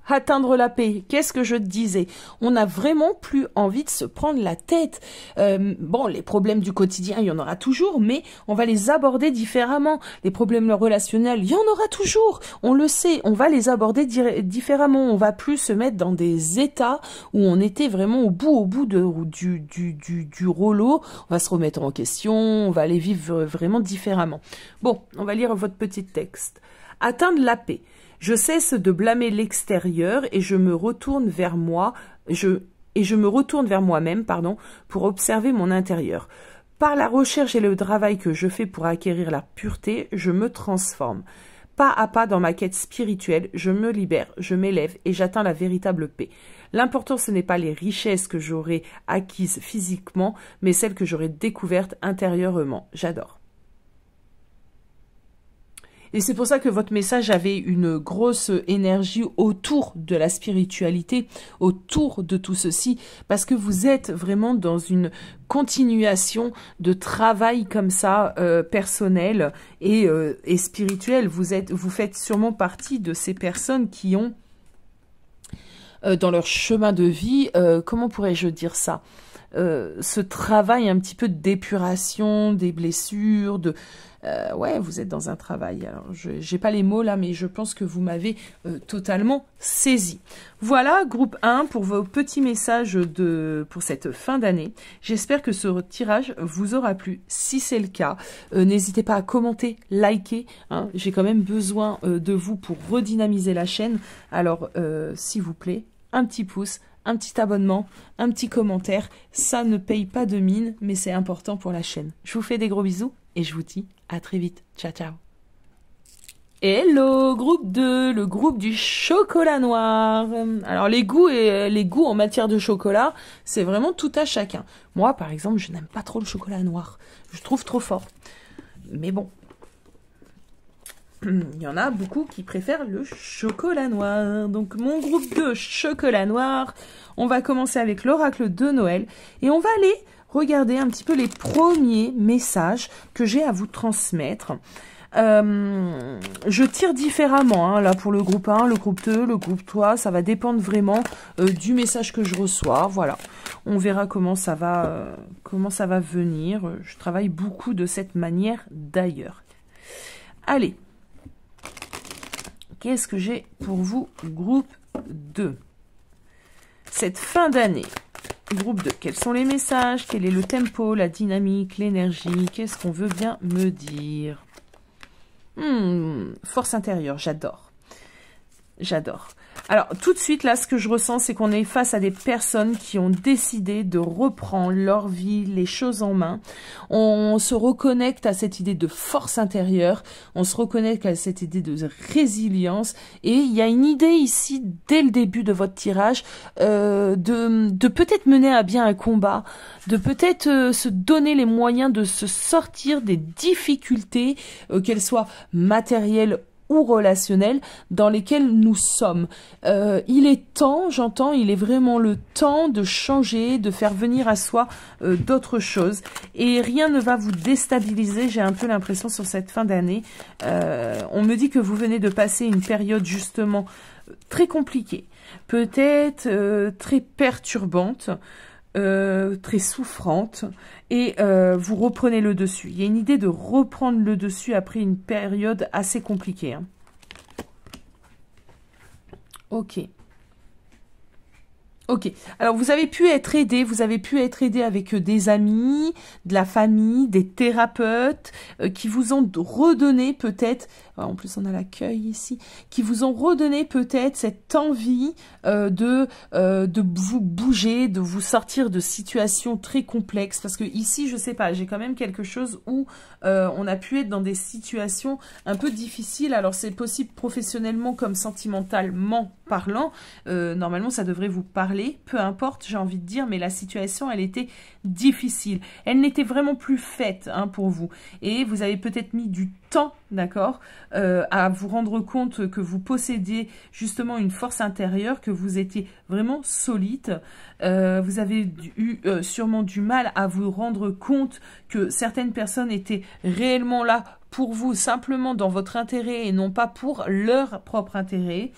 Atteindre la paix. Qu'est-ce que je te disais? On n'a vraiment plus envie de se prendre la tête. Bon, les problèmes du quotidien, il y en aura toujours, mais on va les aborder différemment. Les problèmes relationnels, il y en aura toujours. On le sait, on va les aborder différemment. On va plus se mettre dans des états où on était vraiment au bout du rouleau. On va se remettre en question, on va les vivre vraiment différemment. Bon, on va lire votre petit texte. Atteindre la paix. Je cesse de blâmer l'extérieur et je me retourne vers moi, moi-même, pour observer mon intérieur. Par la recherche et le travail que je fais pour acquérir la pureté, je me transforme. Pas à pas dans ma quête spirituelle, je me libère, je m'élève et j'atteins la véritable paix. L'important, ce n'est pas les richesses que j'aurai acquises physiquement, mais celles que j'aurai découvertes intérieurement. J'adore. Et c'est pour ça que votre message avait une grosse énergie autour de la spiritualité, autour de tout ceci, parce que vous êtes vraiment dans une continuation de travail comme ça, personnel et spirituel. Vous faites sûrement partie de ces personnes qui ont, dans leur chemin de vie, comment pourrais-je dire ça, ce travail un petit peu d'épuration des blessures, ouais, vous êtes dans un travail. Alors, j'ai pas les mots là, mais je pense que vous m'avez totalement saisi. Voilà, groupe 1, pour vos petits messages pour cette fin d'année. J'espère que ce tirage vous aura plu. Si c'est le cas, n'hésitez pas à commenter, liker. Hein. J'ai quand même besoin de vous pour redynamiser la chaîne. Alors, s'il vous plaît, un petit pouce, un petit abonnement, un petit commentaire. Ça ne paye pas de mine, mais c'est important pour la chaîne. Je vous fais des gros bisous et je vous dis à très vite. Ciao, ciao. Hello, groupe 2, le groupe du chocolat noir. Alors les goûts en matière de chocolat, c'est vraiment tout à chacun. Moi, par exemple, je n'aime pas trop le chocolat noir. Je trouve trop fort. Mais bon, il y en a beaucoup qui préfèrent le chocolat noir. Donc mon groupe de chocolat noir, on va commencer avec l'oracle de Noël et on va aller regarder un petit peu les premiers messages que j'ai à vous transmettre. Je tire différemment, hein, là pour le groupe 1, le groupe 2, le groupe 3, ça va dépendre vraiment du message que je reçois, voilà. On verra comment ça va venir. Je travaille beaucoup de cette manière d'ailleurs. Allez, qu'est-ce que j'ai pour vous, groupe 2? Cette fin d'année, groupe 2, quels sont les messages? Quel est le tempo, la dynamique, l'énergie? Qu'est-ce qu'on veut bien me dire? Force intérieure, j'adore. J'adore. Alors, tout de suite, là, ce que je ressens, c'est qu'on est face à des personnes qui ont décidé de reprendre leur vie, les choses en main. On se reconnecte à cette idée de force intérieure. On se reconnecte à cette idée de résilience. Et il y a une idée ici, dès le début de votre tirage, de peut-être mener à bien un combat, de peut-être se donner les moyens de se sortir des difficultés, qu'elles soient matérielles ou relationnels dans lesquels nous sommes. Il est temps, j'entends, il est vraiment le temps de changer, de faire venir à soi d'autres choses. Et rien ne va vous déstabiliser, j'ai un peu l'impression sur cette fin d'année. On me dit que vous venez de passer une période justement très compliquée, peut-être très perturbante, très souffrante, et vous reprenez le dessus. Il y a une idée de reprendre le dessus après une période assez compliquée, hein. Ok. Ok, alors vous avez pu être aidé, avec des amis, de la famille, des thérapeutes qui vous ont redonné peut-être, en plus on a l'accueil ici, qui vous ont redonné peut-être cette envie de vous bouger, de vous sortir de situations très complexes, parce que ici je sais pas, j'ai quand même quelque chose où on a pu être dans des situations un peu difficiles, alors c'est possible professionnellement comme sentimentalement parlant, normalement ça devrait vous parler, peu importe, j'ai envie de dire, mais la situation, elle était difficile. Elle n'était vraiment plus faite, hein, pour vous. Et vous avez peut-être mis du temps, d'accord, à vous rendre compte que vous possédiez justement une force intérieure, que vous étiez vraiment solide. Vous avez eu sûrement du mal à vous rendre compte que certaines personnes étaient réellement là pour vous, simplement dans votre intérêt et non pas pour leur propre intérêt.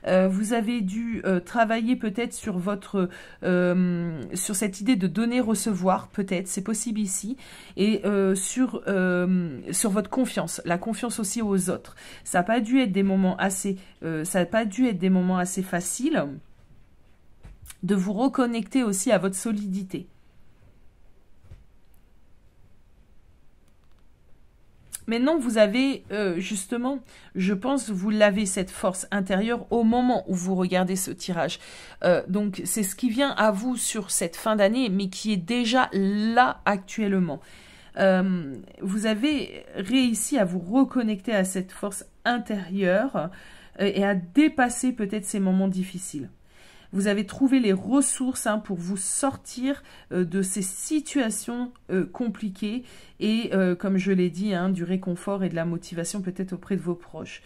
Vous avez dû travailler peut-être sur sur cette idée de donner-recevoir, peut-être, c'est possible ici, et sur votre confiance, la confiance aussi aux autres. Ça n'a pas dû être des moments assez, faciles de vous reconnecter aussi à votre solidité. Maintenant, vous avez justement, je pense, vous l'avez cette force intérieure au moment où vous regardez ce tirage. Donc, c'est ce qui vient à vous sur cette fin d'année, mais qui est déjà là actuellement. Vous avez réussi à vous reconnecter à cette force intérieure et à dépasser peut-être ces moments difficiles. Vous avez trouvé les ressources, hein, pour vous sortir de ces situations compliquées et, comme je l'ai dit, hein, du réconfort et de la motivation peut-être auprès de vos proches.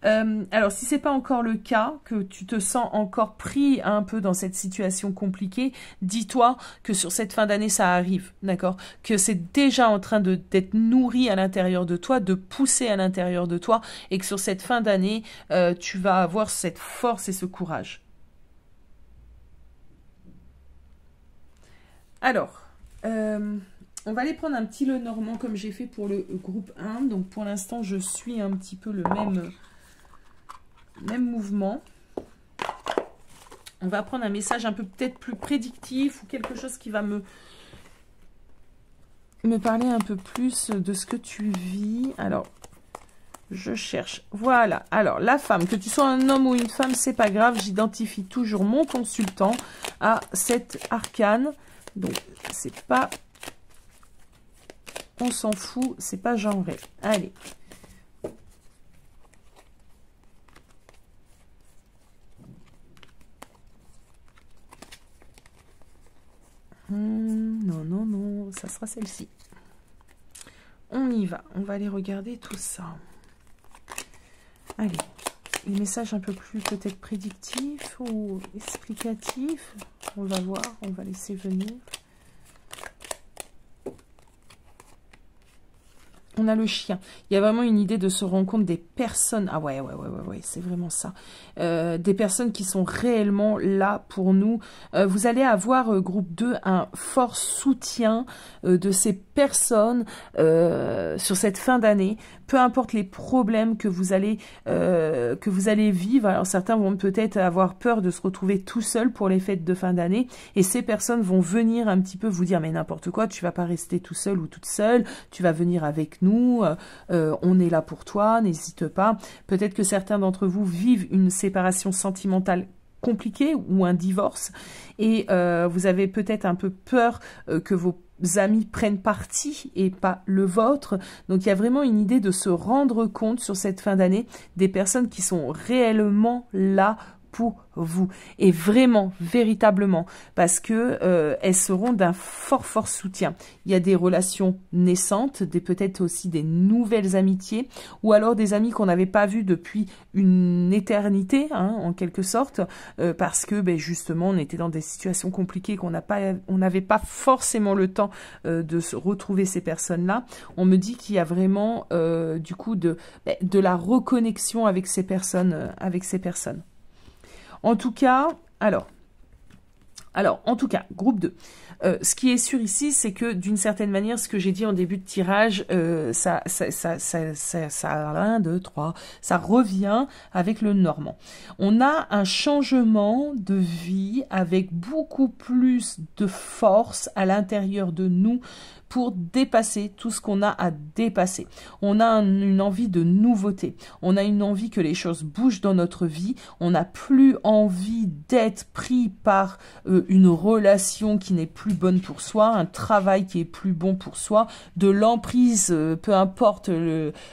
Alors, si ce n'est pas encore le cas, que tu te sens encore pris un peu dans cette situation compliquée, dis-toi que sur cette fin d'année, ça arrive, d'accord? Que c'est déjà en train d'être nourri à l'intérieur de toi, de pousser à l'intérieur de toi, et que sur cette fin d'année, tu vas avoir cette force et ce courage. Alors, on va aller prendre un petit Lenormand comme j'ai fait pour le groupe 1. Donc, pour l'instant, je suis un petit peu le même mouvement. On va prendre un message un peu peut-être plus prédictif ou quelque chose qui va me parler un peu plus de ce que tu vis. Alors, je cherche. Voilà. Alors, la femme, que tu sois un homme ou une femme, c'est pas grave. J'identifie toujours mon consultant à cette arcane. Donc, c'est pas... On s'en fout, c'est pas genré. Allez. ça sera celle-ci. On y va, on va aller regarder tout ça. Allez, les messages un peu plus peut-être prédictifs ou explicatifs. On va voir, on va laisser venir. On a le chien. Il y a vraiment une idée de se rendre compte des personnes. Ah ouais, c'est vraiment ça. Des personnes qui sont réellement là pour nous. Vous allez avoir, groupe 2, un fort soutien de ces personnes sur cette fin d'année. Peu importe les problèmes que vous allez vivre. Alors certains vont peut-être avoir peur de se retrouver tout seuls pour les fêtes de fin d'année. Et ces personnes vont venir un petit peu vous dire, mais n'importe quoi, tu vas pas rester tout seul ou toute seule. Tu vas venir avec nous. On est là pour toi, n'hésite pas. Peut-être que certains d'entre vous vivent une séparation sentimentale compliquée ou un divorce et vous avez peut-être un peu peur que vos amis prennent parti et pas le vôtre. Donc il y a vraiment une idée de se rendre compte sur cette fin d'année des personnes qui sont réellement là pour vous, et vraiment, véritablement, parce que elles seront d'un fort soutien. Il y a des relations naissantes, peut-être aussi des nouvelles amitiés, ou alors des amis qu'on n'avait pas vus depuis une éternité, hein, en quelque sorte, parce que justement, on était dans des situations compliquées, qu'on n'avait pas forcément le temps de se retrouver ces personnes-là. On me dit qu'il y a vraiment, du coup, de la reconnexion avec ces personnes, En tout cas, groupe 2. Ce qui est sûr ici, c'est que d'une certaine manière, ce que j'ai dit en début de tirage, ça 1, 2, 3, ça revient avec le normand. On a un changement de vie avec beaucoup plus de force à l'intérieur de nous pour dépasser tout ce qu'on a à dépasser. On a une envie de nouveauté. On a une envie que les choses bougent dans notre vie. On n'a plus envie d'être pris par une relation qui n'est plus bonne pour soi, un travail qui est plus bon pour soi, de l'emprise, peu importe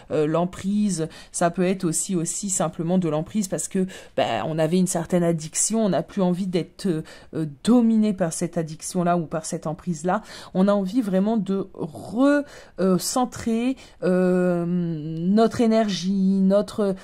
l'emprise. Ça peut être aussi simplement de l'emprise parce que on avait une certaine addiction. On n'a plus envie d'être dominé par cette addiction-là ou par cette emprise-là. On a envie vraiment de recentrer notre énergie, notre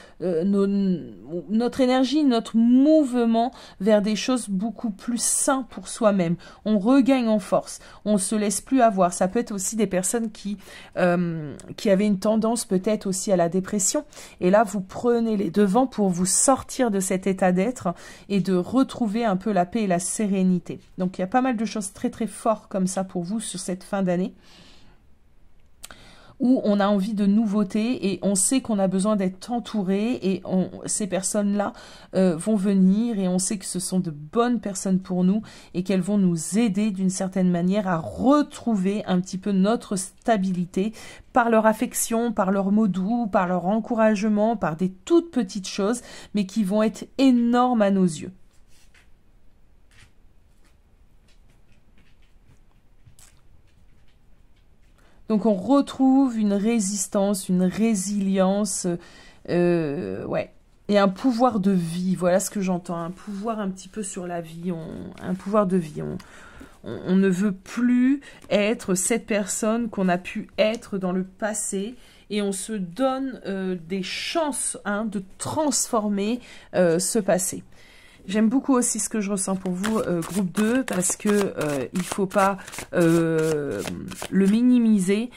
mouvement vers des choses beaucoup plus saines pour soi-même. On regagne en force, on se laisse plus avoir. Ça peut être aussi des personnes qui avaient une tendance peut-être aussi à la dépression. Et là, vous prenez les devants pour vous sortir de cet état d'être et de retrouver un peu la paix et la sérénité. Donc, il y a pas mal de choses très fortes comme ça pour vous sur cette fin d'année, où on a envie de nouveautés et on sait qu'on a besoin d'être entouré et ces personnes-là vont venir et on sait que ce sont de bonnes personnes pour nous et qu'elles vont nous aider d'une certaine manière à retrouver un petit peu notre stabilité par leur affection, par leurs mots doux, par leur encouragement, par des toutes petites choses mais qui vont être énormes à nos yeux. Donc, on retrouve une résistance, une résilience, ouais, et un pouvoir de vie. Voilà ce que j'entends, un pouvoir un petit peu sur la vie, un pouvoir de vie. On ne veut plus être cette personne qu'on a pu être dans le passé et on se donne des chances de transformer ce passé. J'aime beaucoup aussi ce que je ressens pour vous, groupe 2, parce que il faut pas le minimiser.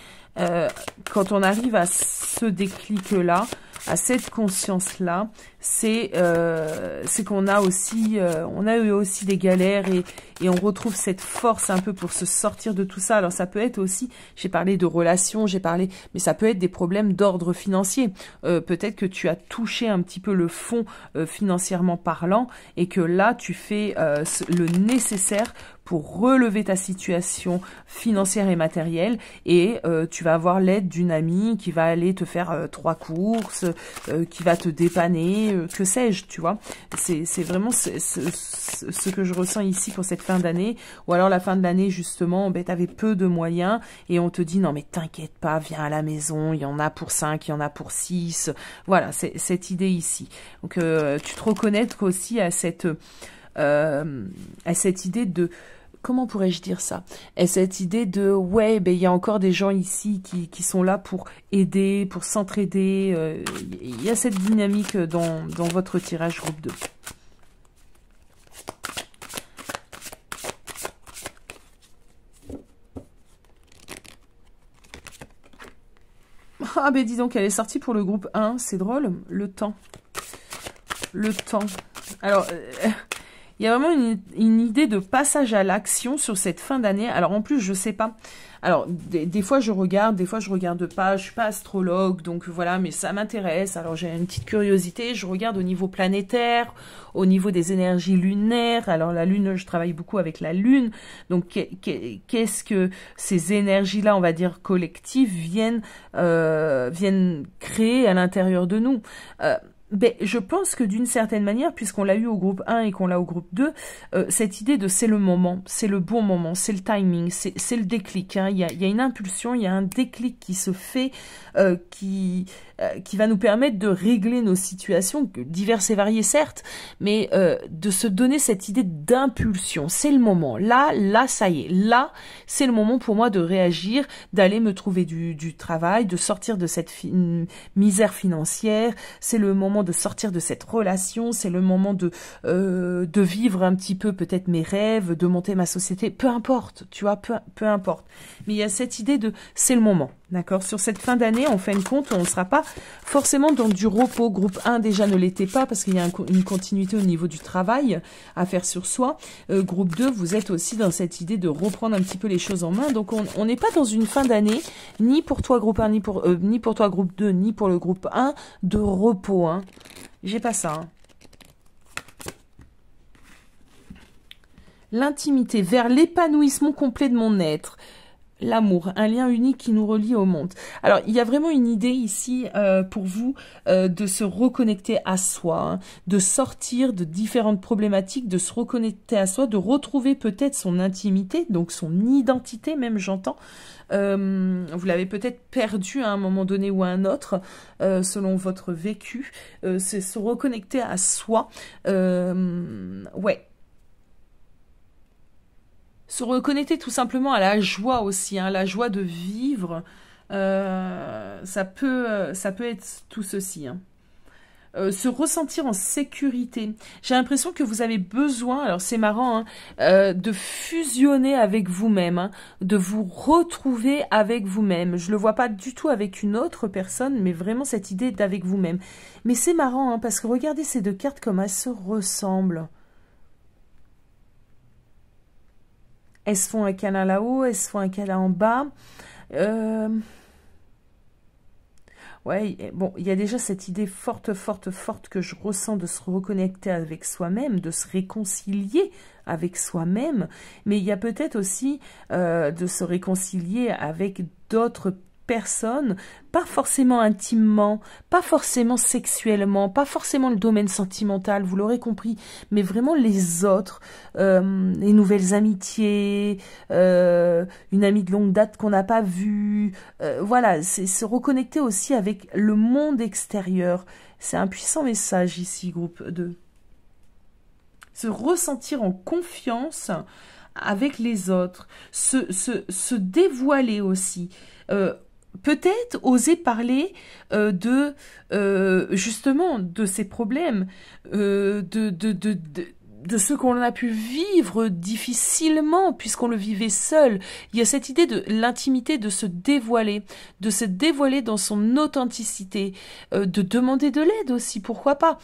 Quand on arrive à ce déclic-là, à cette conscience-là, c'est qu'on a aussi, on a eu aussi des galères et on retrouve cette force un peu pour se sortir de tout ça. Alors ça peut être aussi, j'ai parlé de relations, mais ça peut être des problèmes d'ordre financier. Peut-être que tu as touché un petit peu le fond financièrement parlant et que là tu fais le nécessaire pour relever ta situation financière et matérielle et tu vas avoir l'aide d'une amie qui va aller te faire 3 courses, qui va te dépanner, que sais-je, tu vois. C'est vraiment ce que je ressens ici pour cette fin d'année. Ou alors la fin de l'année, justement, tu avais peu de moyens et on te dit non mais t'inquiète pas, viens à la maison, il y en a pour 5, il y en a pour 6. Voilà, c'est cette idée ici. Donc tu te reconnais aussi à cette idée de comment pourrais-je dire ça? Et cette idée de, ouais, ben, il y a encore des gens ici qui sont là pour aider, pour s'entraider. Il y a cette dynamique dans votre tirage groupe 2. Ah ben dis donc, elle est sortie pour le groupe 1, c'est drôle, le temps. Le temps. Alors, il y a vraiment une idée de passage à l'action sur cette fin d'année. Alors en plus, je sais pas. Alors, des fois je regarde, des fois je regarde pas. Je suis pas astrologue, donc voilà, mais ça m'intéresse. Alors j'ai une petite curiosité. Je regarde au niveau planétaire, au niveau des énergies lunaires. Alors la lune, je travaille beaucoup avec la lune. Donc qu'est-ce que ces énergies-là, on va dire collectives, viennent créer à l'intérieur de nous? Ben, je pense que d'une certaine manière, puisqu'on l'a eu au groupe 1 et qu'on l'a au groupe 2, cette idée de c'est le moment, c'est le bon moment, c'est le timing, c'est le déclic. Hein. Il y a une impulsion, il y a un déclic qui se fait, qui va nous permettre de régler nos situations, diverses et variées certes, mais de se donner cette idée d'impulsion. C'est le moment. Là, ça y est. Là, c'est le moment pour moi de réagir, d'aller me trouver du travail, de sortir de cette misère financière. C'est le moment de sortir de cette relation. C'est le moment de vivre un petit peu peut-être mes rêves, de monter ma société. Peu importe, tu vois, peu importe. Mais il y a cette idée de c'est le moment. D'accord. Sur cette fin d'année, en fin de compte, on ne sera pas forcément dans du repos. Groupe 1 déjà ne l'était pas parce qu'il y a une continuité au niveau du travail à faire sur soi. Groupe 2, vous êtes aussi dans cette idée de reprendre un petit peu les choses en main. Donc on n'est pas dans une fin d'année, ni pour toi groupe 1, ni pour toi groupe 2, ni pour le groupe 1, de repos. Hein. J'ai pas ça. Hein. L'intimité vers l'épanouissement complet de mon être. L'amour, un lien unique qui nous relie au monde. Alors, il y a vraiment une idée ici pour vous de se reconnecter à soi, hein, de sortir de différentes problématiques, de se reconnecter à soi, de retrouver peut-être son intimité, donc son identité même, j'entends. Vous l'avez peut-être perdu à un moment donné ou à un autre, selon votre vécu. C'est se reconnecter à soi. Ouais. Se reconnecter tout simplement à la joie aussi, hein, la joie de vivre, ça peut être tout ceci. Hein. Se ressentir en sécurité. J'ai l'impression que vous avez besoin, alors c'est marrant, hein, de fusionner avec vous-même, hein, de vous retrouver avec vous-même. Je le vois pas du tout avec une autre personne, mais vraiment cette idée d'avec vous-même. Mais c'est marrant, hein, parce que regardez ces deux cartes comme elles se ressemblent. Elles se font un câlin là-haut, elles se font un câlin en bas. Ouais, bon, il y a déjà cette idée forte que je ressens de se reconnecter avec soi-même, de se réconcilier avec soi-même. Mais il y a peut-être aussi de se réconcilier avec d'autres personnes, pas forcément intimement, pas forcément sexuellement, pas forcément le domaine sentimental, vous l'aurez compris, mais vraiment les autres, les nouvelles amitiés, une amie de longue date qu'on n'a pas vue, voilà, c'est se reconnecter aussi avec le monde extérieur. C'est un puissant message ici, groupe 2. Se ressentir en confiance avec les autres, se dévoiler aussi, peut-être oser parler justement de ces problèmes, de ce qu'on a pu vivre difficilement puisqu'on le vivait seul. Il y a cette idée de l'intimité, de se dévoiler dans son authenticité, de demander de l'aide aussi, pourquoi pas.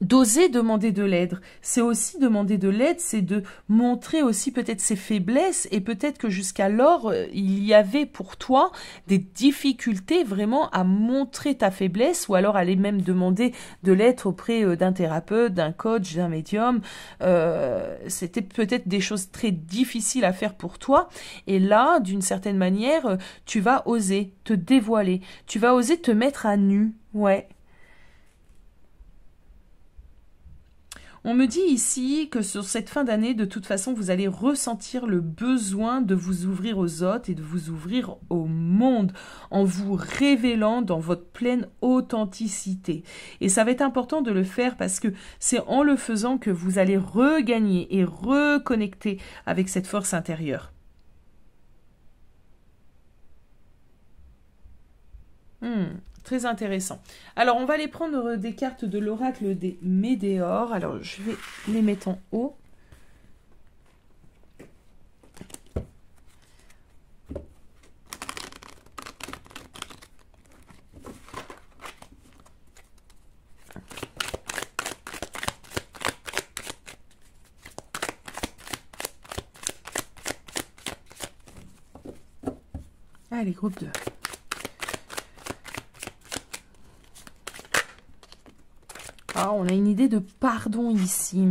D'oser demander de l'aide, c'est aussi demander de l'aide, c'est de montrer aussi peut-être ses faiblesses et peut-être que jusqu'alors il y avait pour toi des difficultés vraiment à montrer ta faiblesse ou alors aller même demander de l'aide auprès d'un thérapeute, d'un coach, d'un médium. C'était peut-être des choses très difficiles à faire pour toi et là, d'une certaine manière, tu vas oser te dévoiler, tu vas oser te mettre à nu, ouais. On me dit ici que sur cette fin d'année, de toute façon, vous allez ressentir le besoin de vous ouvrir aux autres et de vous ouvrir au monde en vous révélant dans votre pleine authenticité. Et ça va être important de le faire parce que c'est en le faisant que vous allez regagner et reconnecter avec cette force intérieure. Très intéressant. Alors, on va aller prendre des cartes de l'oracle des Médéors. Alors, je vais les mettre en haut. Allez, groupe 2. Ah, on a une idée de pardon ici.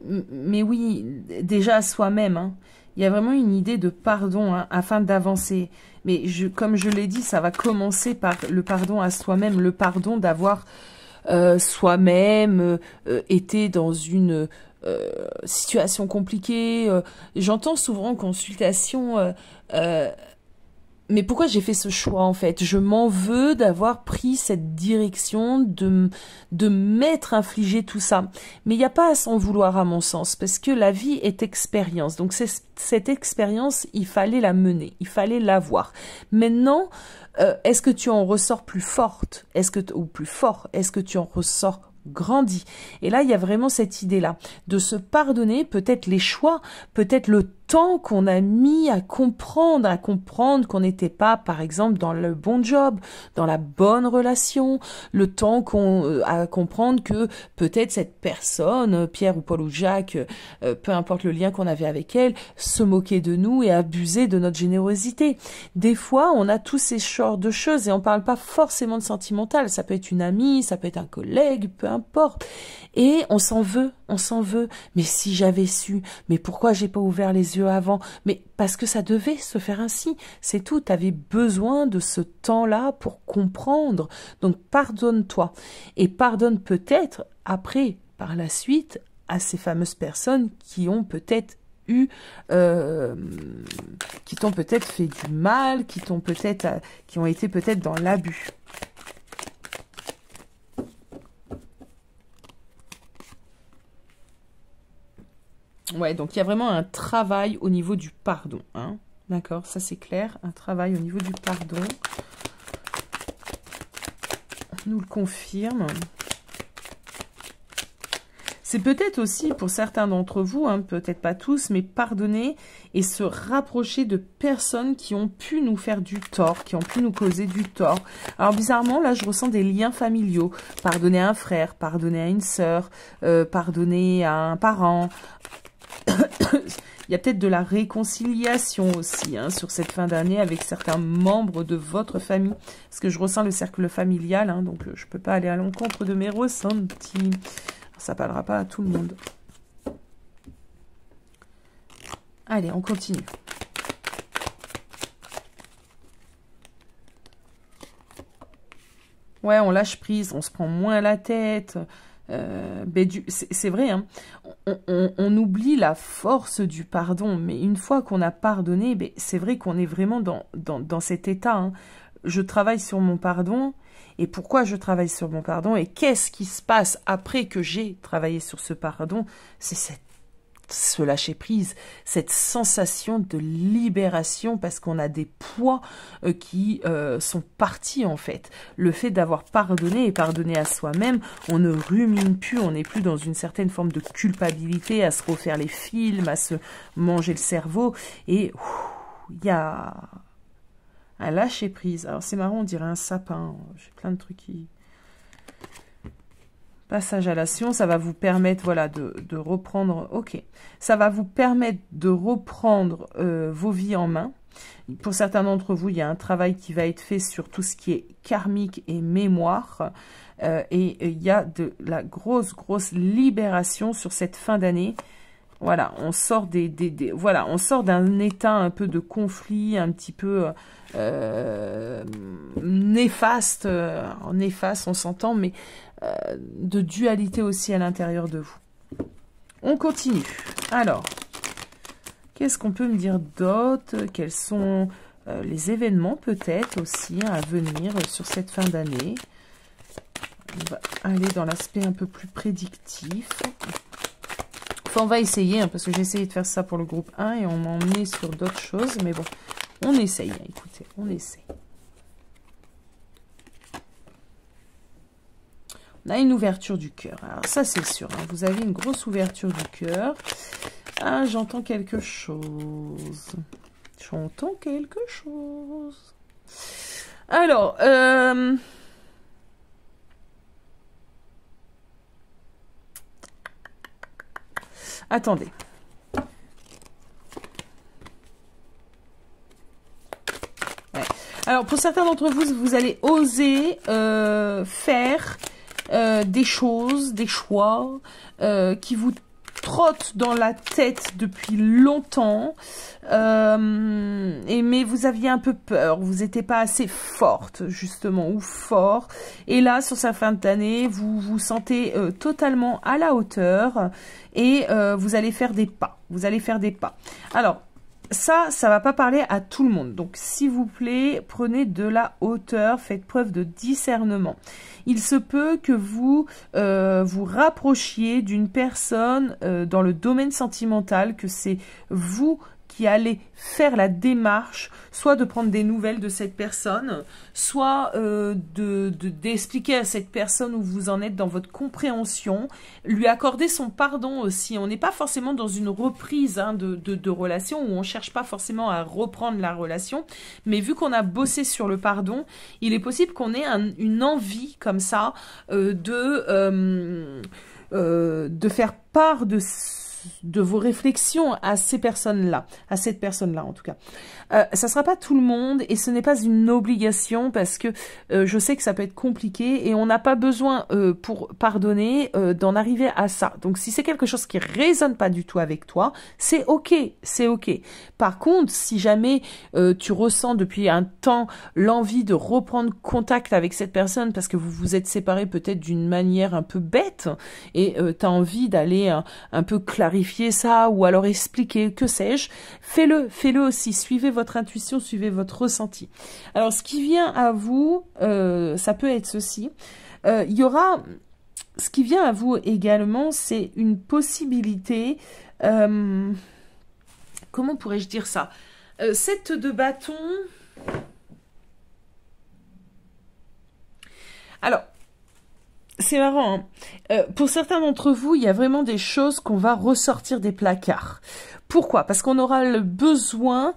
Mais oui, déjà à soi-même. Hein. Il y a vraiment une idée de pardon afin d'avancer. Mais comme je l'ai dit, ça va commencer par le pardon à soi-même. Le pardon d'avoir soi-même été dans une situation compliquée. J'entends souvent en consultation... mais pourquoi j'ai fait ce choix en fait? Je m'en veux d'avoir pris cette direction, de m'être infligé tout ça. Mais il n'y a pas à s'en vouloir à mon sens, parce que la vie est expérience. Donc cette expérience, il fallait la mener, il fallait l'avoir. Maintenant, est-ce que tu en ressors plus forte? Ou plus fort? Est-ce que tu en ressors grandi? Et là, il y a vraiment cette idée-là, de se pardonner, peut-être les choix, peut-être le temps qu'on a mis à comprendre qu'on n'était pas, par exemple, dans le bon job, dans la bonne relation, le temps à comprendre que peut-être cette personne, Pierre ou Paul ou Jacques, peu importe le lien qu'on avait avec elle, se moquait de nous et abusait de notre générosité. Des fois, on a tous ces genres de choses et on parle pas forcément de sentimental, ça peut être une amie, ça peut être un collègue, peu importe. Et on s'en veut. Mais si j'avais su, mais pourquoi j'ai pas ouvert les yeux avant? Mais parce que ça devait se faire ainsi. C'est tout. Tu avais besoin de ce temps-là pour comprendre. Donc pardonne-toi. Et pardonne peut-être après, par la suite, à ces fameuses personnes qui ont peut-être qui t'ont peut-être fait du mal, qui ont été peut-être dans l'abus. Ouais, donc il y a vraiment un travail au niveau du pardon. Hein. D'accord, ça c'est clair. Un travail au niveau du pardon. On nous le confirme. C'est peut-être aussi, pour certains d'entre vous, hein, peut-être pas tous, mais pardonner et se rapprocher de personnes qui ont pu nous faire du tort, qui ont pu nous causer du tort. Alors bizarrement, là, je ressens des liens familiaux. Pardonner à un frère, pardonner à une sœur, pardonner à un parent. Il y a peut-être de la réconciliation aussi hein, sur cette fin d'année avec certains membres de votre famille. Parce que je ressens le cercle familial, hein, donc je ne peux pas aller à l'encontre de mes ressentis. Ça ne parlera pas à tout le monde. Allez, on continue. Ouais, on lâche prise, on se prend moins la tête. C'est vrai, hein, on oublie la force du pardon, mais une fois qu'on a pardonné, c'est vrai qu'on est vraiment dans cet état. Hein. Je travaille sur mon pardon, et pourquoi je travaille sur mon pardon, et qu'est-ce qui se passe après que j'ai travaillé sur ce pardon? C'est ce lâcher prise, cette sensation de libération parce qu'on a des poids qui sont partis en fait. Le fait d'avoir pardonné et pardonné à soi-même, on ne rumine plus, on n'est plus dans une certaine forme de culpabilité à se refaire les films, à se manger le cerveau et il y a un lâcher prise. Alors c'est marrant, on dirait un sapin, j'ai plein de trucs qui... Passage à l'action, ça va vous permettre voilà, de reprendre... Ok, ça va vous permettre de reprendre vos vies en main. Pour certains d'entre vous, il y a un travail qui va être fait sur tout ce qui est karmique et mémoire. Et il y a de la grosse libération sur cette fin d'année. Voilà, on sort voilà, on sort d'un état un peu de conflit, un petit peu néfaste, néfaste, on s'entend, mais de dualité aussi à l'intérieur de vous. On continue. Alors, qu'est-ce qu'on peut me dire d'autre? Quels sont les événements peut-être aussi à venir sur cette fin d'année? On va aller dans l'aspect un peu plus prédictif. Enfin, on va essayer, hein, parce que j'ai essayé de faire ça pour le groupe 1 et on m'a emmené sur d'autres choses. Mais bon, on essaye. Hein, écoutez, on essaye. On a une ouverture du cœur. Alors ça, c'est sûr. Hein, vous avez une grosse ouverture du cœur. Ah, j'entends quelque chose. J'entends quelque chose. Alors, attendez. Ouais. Alors, pour certains d'entre vous, vous allez oser faire des choses, des choix qui vous trottent dans la tête depuis longtemps. Mais vous aviez un peu peur, vous n'étiez pas assez forte, justement, ou fort. Et là, sur sa fin d'année, vous vous sentez totalement à la hauteur et vous allez faire des pas. Vous allez faire des pas. Alors, ça va pas parler à tout le monde. Donc, s'il vous plaît, prenez de la hauteur, faites preuve de discernement. Il se peut que vous vous rapprochiez d'une personne dans le domaine sentimental, que c'est vous qui allez faire la démarche, soit de prendre des nouvelles de cette personne, soit d'expliquer à cette personne où vous en êtes dans votre compréhension, lui accorder son pardon aussi. On n'est pas forcément dans une reprise hein, de relation, où on ne cherche pas forcément à reprendre la relation, mais vu qu'on a bossé sur le pardon, il est possible qu'on ait une envie comme ça de faire part de vos réflexions à ces personnes-là, à cette personne-là en tout cas. Ça sera pas tout le monde et ce n'est pas une obligation parce que je sais que ça peut être compliqué et on n'a pas besoin pour pardonner d'en arriver à ça. Donc si c'est quelque chose qui résonne pas du tout avec toi, c'est ok, c'est ok. Par contre, si jamais tu ressens depuis un temps l'envie de reprendre contact avec cette personne parce que vous vous êtes séparés peut-être d'une manière un peu bête et tu as envie d'aller un peu clarifier ça ou alors expliquer, que sais-je, fais-le aussi, suivez votre intuition, suivez votre ressenti. Alors ce qui vient à vous, ça peut être ceci, il y aura, ce qui vient à vous également, c'est une possibilité, comment pourrais-je dire ça, 7 de bâton, alors, c'est marrant, hein. Pour certains d'entre vous, il y a vraiment des choses qu'on va ressortir des placards. Pourquoi? Parce qu'on aura le besoin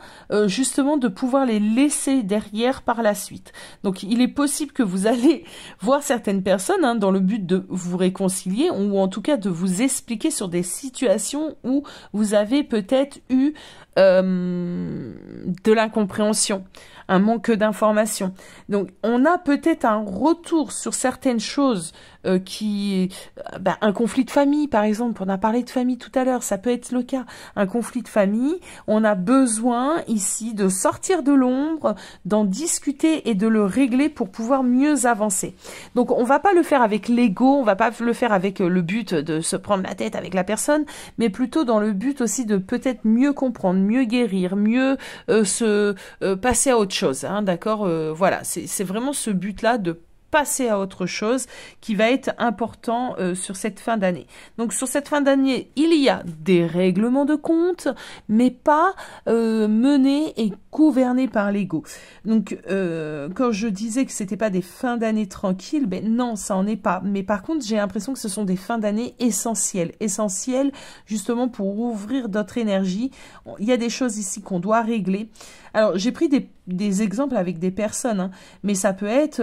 justement de pouvoir les laisser derrière par la suite. Donc il est possible que vous allez voir certaines personnes hein, dans le but de vous réconcilier ou en tout cas de vous expliquer sur des situations où vous avez peut-être eu de l'incompréhension, un manque d'information. Donc on a peut-être un retour sur certaines choses un conflit de famille par exemple, on a parlé de famille tout à l'heure, ça peut être le cas, un conflit de famille, on a besoin ici de sortir de l'ombre, d'en discuter et de le régler pour pouvoir mieux avancer. Donc on va pas le faire avec l'ego, on va pas le faire avec le but de se prendre la tête avec la personne, mais plutôt dans le but aussi de peut-être mieux comprendre, mieux guérir, mieux passer à autre chose, hein, d'accord, voilà, c'est vraiment ce but-là de passer à autre chose qui va être important sur cette fin d'année. Donc sur cette fin d'année, il y a des règlements de compte, mais pas menés et gouvernés par l'ego. Donc quand je disais que c'était pas des fins d'année tranquilles, ben non, ça en est pas. Mais par contre, j'ai l'impression que ce sont des fins d'année essentielles justement pour ouvrir d'autres énergies. Il y a des choses ici qu'on doit régler. Alors j'ai pris des exemples avec des personnes, hein, mais ça peut être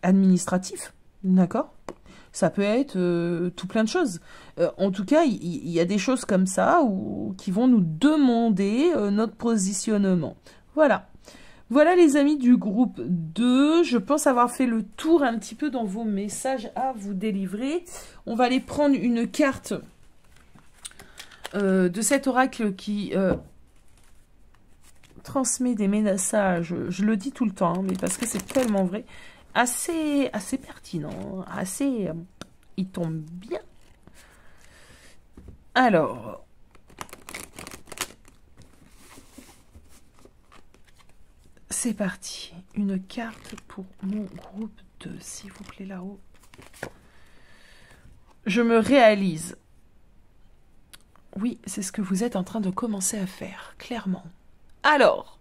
administratif, d'accord? Ça peut être tout plein de choses. En tout cas, il y a des choses comme ça qui vont nous demander notre positionnement. Voilà. Voilà les amis du groupe 2. Je pense avoir fait le tour un petit peu dans vos messages à vous délivrer. On va aller prendre une carte de cet oracle qui transmet des messages. Je le dis tout le temps, hein, mais parce que c'est tellement vrai. Assez pertinent, assez... il tombe bien. Alors, c'est parti. Une carte pour mon groupe 2, s'il vous plaît, là-haut. Je me réalise. Oui, c'est ce que vous êtes en train de commencer à faire, clairement. Alors,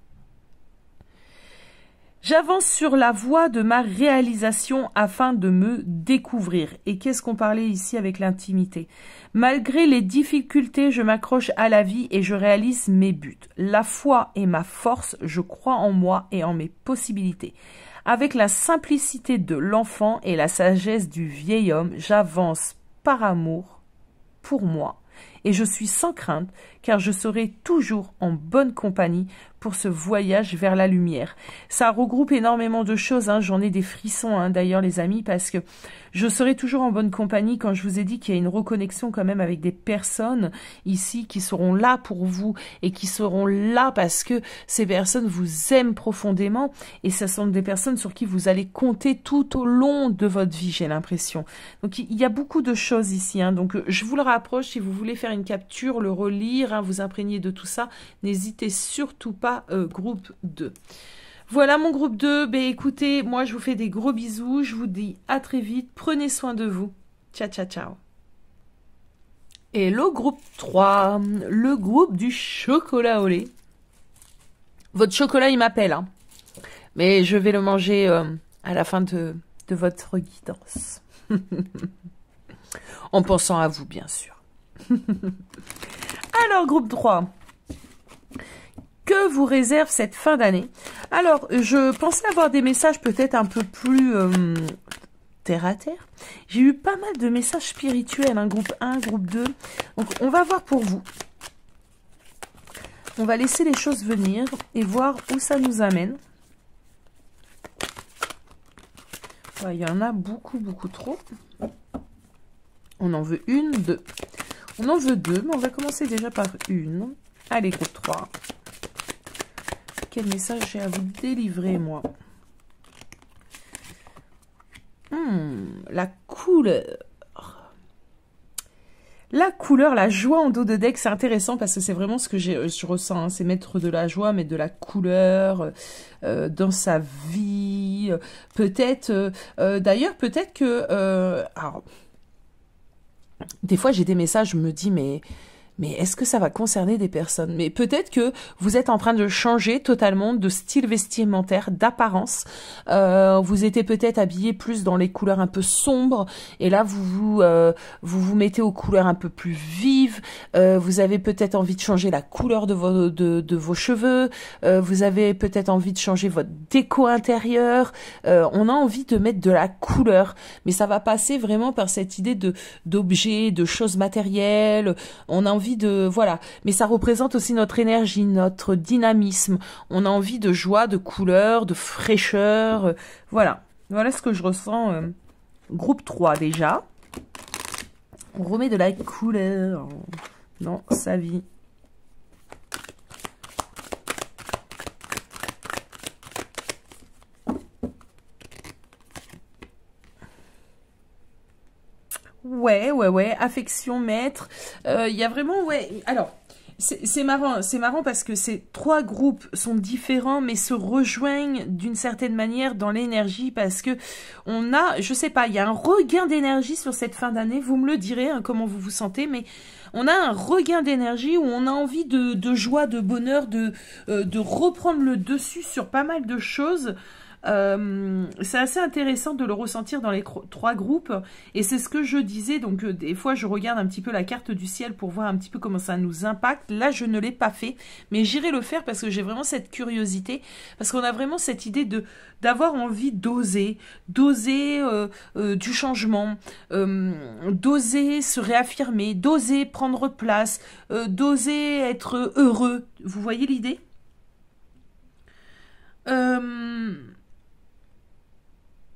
j'avance sur la voie de ma réalisation afin de me découvrir. Et qu'est-ce qu'on parlait ici avec l'intimité? Malgré les difficultés, je m'accroche à la vie et je réalise mes buts. La foi est ma force, je crois en moi et en mes possibilités. Avec la simplicité de l'enfant et la sagesse du vieil homme, j'avance par amour pour moi. Et je suis sans crainte, car je serai toujours en bonne compagnie pour ce voyage vers la lumière. Ça regroupe énormément de choses, hein. J'en ai des frissons, hein, d'ailleurs les amis, parce que je serai toujours en bonne compagnie quand je vous ai dit qu'il y a une reconnexion quand même avec des personnes ici qui seront là pour vous et qui seront là parce que ces personnes vous aiment profondément et ce sont des personnes sur qui vous allez compter tout au long de votre vie, j'ai l'impression. Donc il y a beaucoup de choses ici, hein. Donc je vous le rapproche, si vous voulez faire une capture, le relire, hein, vous imprégner de tout ça, n'hésitez surtout pas, groupe 2. Voilà mon groupe 2, ben écoutez, moi je vous fais des gros bisous, je vous dis à très vite, prenez soin de vous, ciao ciao ciao. Et le groupe 3, le groupe du chocolat au lait. Votre chocolat il m'appelle, hein. Mais je vais le manger à la fin de votre guidance. En pensant à vous bien sûr. Alors groupe 3. Que vous réserve cette fin d'année? Alors, je pensais avoir des messages peut-être un peu plus terre à terre. J'ai eu pas mal de messages spirituels, hein, groupe 1, groupe 2. Donc, on va voir pour vous. On va laisser les choses venir et voir où ça nous amène. Ouais, il y en a beaucoup, beaucoup trop. On en veut une, deux. On en veut deux, mais on va commencer déjà par une. Allez, groupe 3. Quel message j'ai à vous délivrer, moi? La couleur. La couleur, la joie en dos de deck, c'est intéressant parce que c'est vraiment ce que je ressens. Hein. C'est mettre de la joie, mettre de la couleur dans sa vie. Peut-être, d'ailleurs, peut-être que... alors, des fois, j'ai des messages, je me dis, mais est-ce que ça va concerner des personnes? Mais peut-être que vous êtes en train de changer totalement de style vestimentaire, d'apparence. Vous étiez peut-être habillé plus dans les couleurs un peu sombres. Et là, vous mettez aux couleurs un peu plus vives. Vous avez peut-être envie de changer la couleur de vos cheveux. Vous avez peut-être envie de changer votre déco intérieure. On a envie de mettre de la couleur. Mais ça va passer vraiment par cette idée d'objets, de choses matérielles. On a envie voilà, mais ça représente aussi notre énergie, notre dynamisme. On a envie de joie, de couleur, de fraîcheur. Voilà ce que je ressens. Groupe 3 déjà. On remet de la couleur dans sa vie. Ouais, affection, maître. Il y a vraiment, ouais. Alors, c'est marrant parce que ces trois groupes sont différents, mais se rejoignent d'une certaine manière dans l'énergie parce que on a, je sais pas, il y a un regain d'énergie sur cette fin d'année. Vous me le direz, hein, comment vous vous sentez, mais on a un regain d'énergie où on a envie de joie, de bonheur, de reprendre le dessus sur pas mal de choses. C'est assez intéressant de le ressentir dans les trois groupes et c'est ce que je disais, donc des fois je regarde un petit peu la carte du ciel pour voir un petit peu comment ça nous impacte. Là je ne l'ai pas fait mais j'irai le faire parce que j'ai vraiment cette curiosité, parce qu'on a vraiment cette idée d'avoir envie d'oser du changement, d'oser se réaffirmer, d'oser prendre place, d'oser être heureux. Vous voyez l'idée?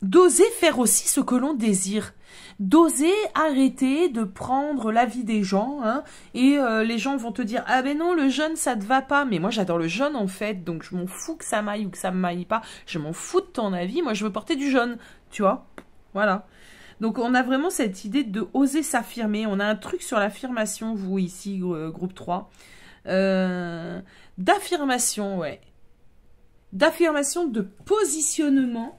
D'oser faire aussi ce que l'on désire, d'oser arrêter de prendre l'avis des gens, hein, et les gens vont te dire « Ah ben non, le jaune, ça te va pas », mais moi j'adore le jaune en fait, donc je m'en fous que ça m'aille ou que ça me maille pas, je m'en fous de ton avis, moi je veux porter du jaune, tu vois, voilà. Donc, on a vraiment cette idée de oser s'affirmer. On a un truc sur l'affirmation, vous, ici, groupe 3. D'affirmation, ouais. D'affirmation, de positionnement.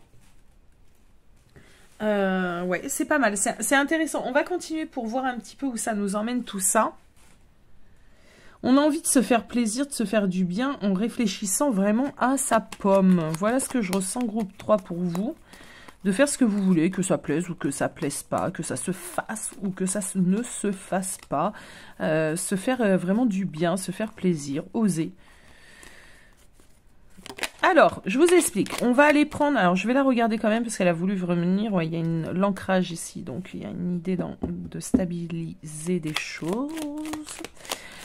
Ouais, c'est pas mal. C'est intéressant. On va continuer pour voir un petit peu où ça nous emmène tout ça. On a envie de se faire plaisir, de se faire du bien en réfléchissant vraiment à sa pomme. Voilà ce que je ressens, groupe 3, pour vous. De faire ce que vous voulez, que ça plaise ou que ça plaise pas, que ça se fasse ou que ça ne se fasse pas. Se faire vraiment du bien, se faire plaisir, oser. Alors, je vous explique. On va aller prendre... Alors, je vais la regarder quand même parce qu'elle a voulu revenir. Ouais, il y a l'ancrage ici, donc il y a une idée de stabiliser des choses.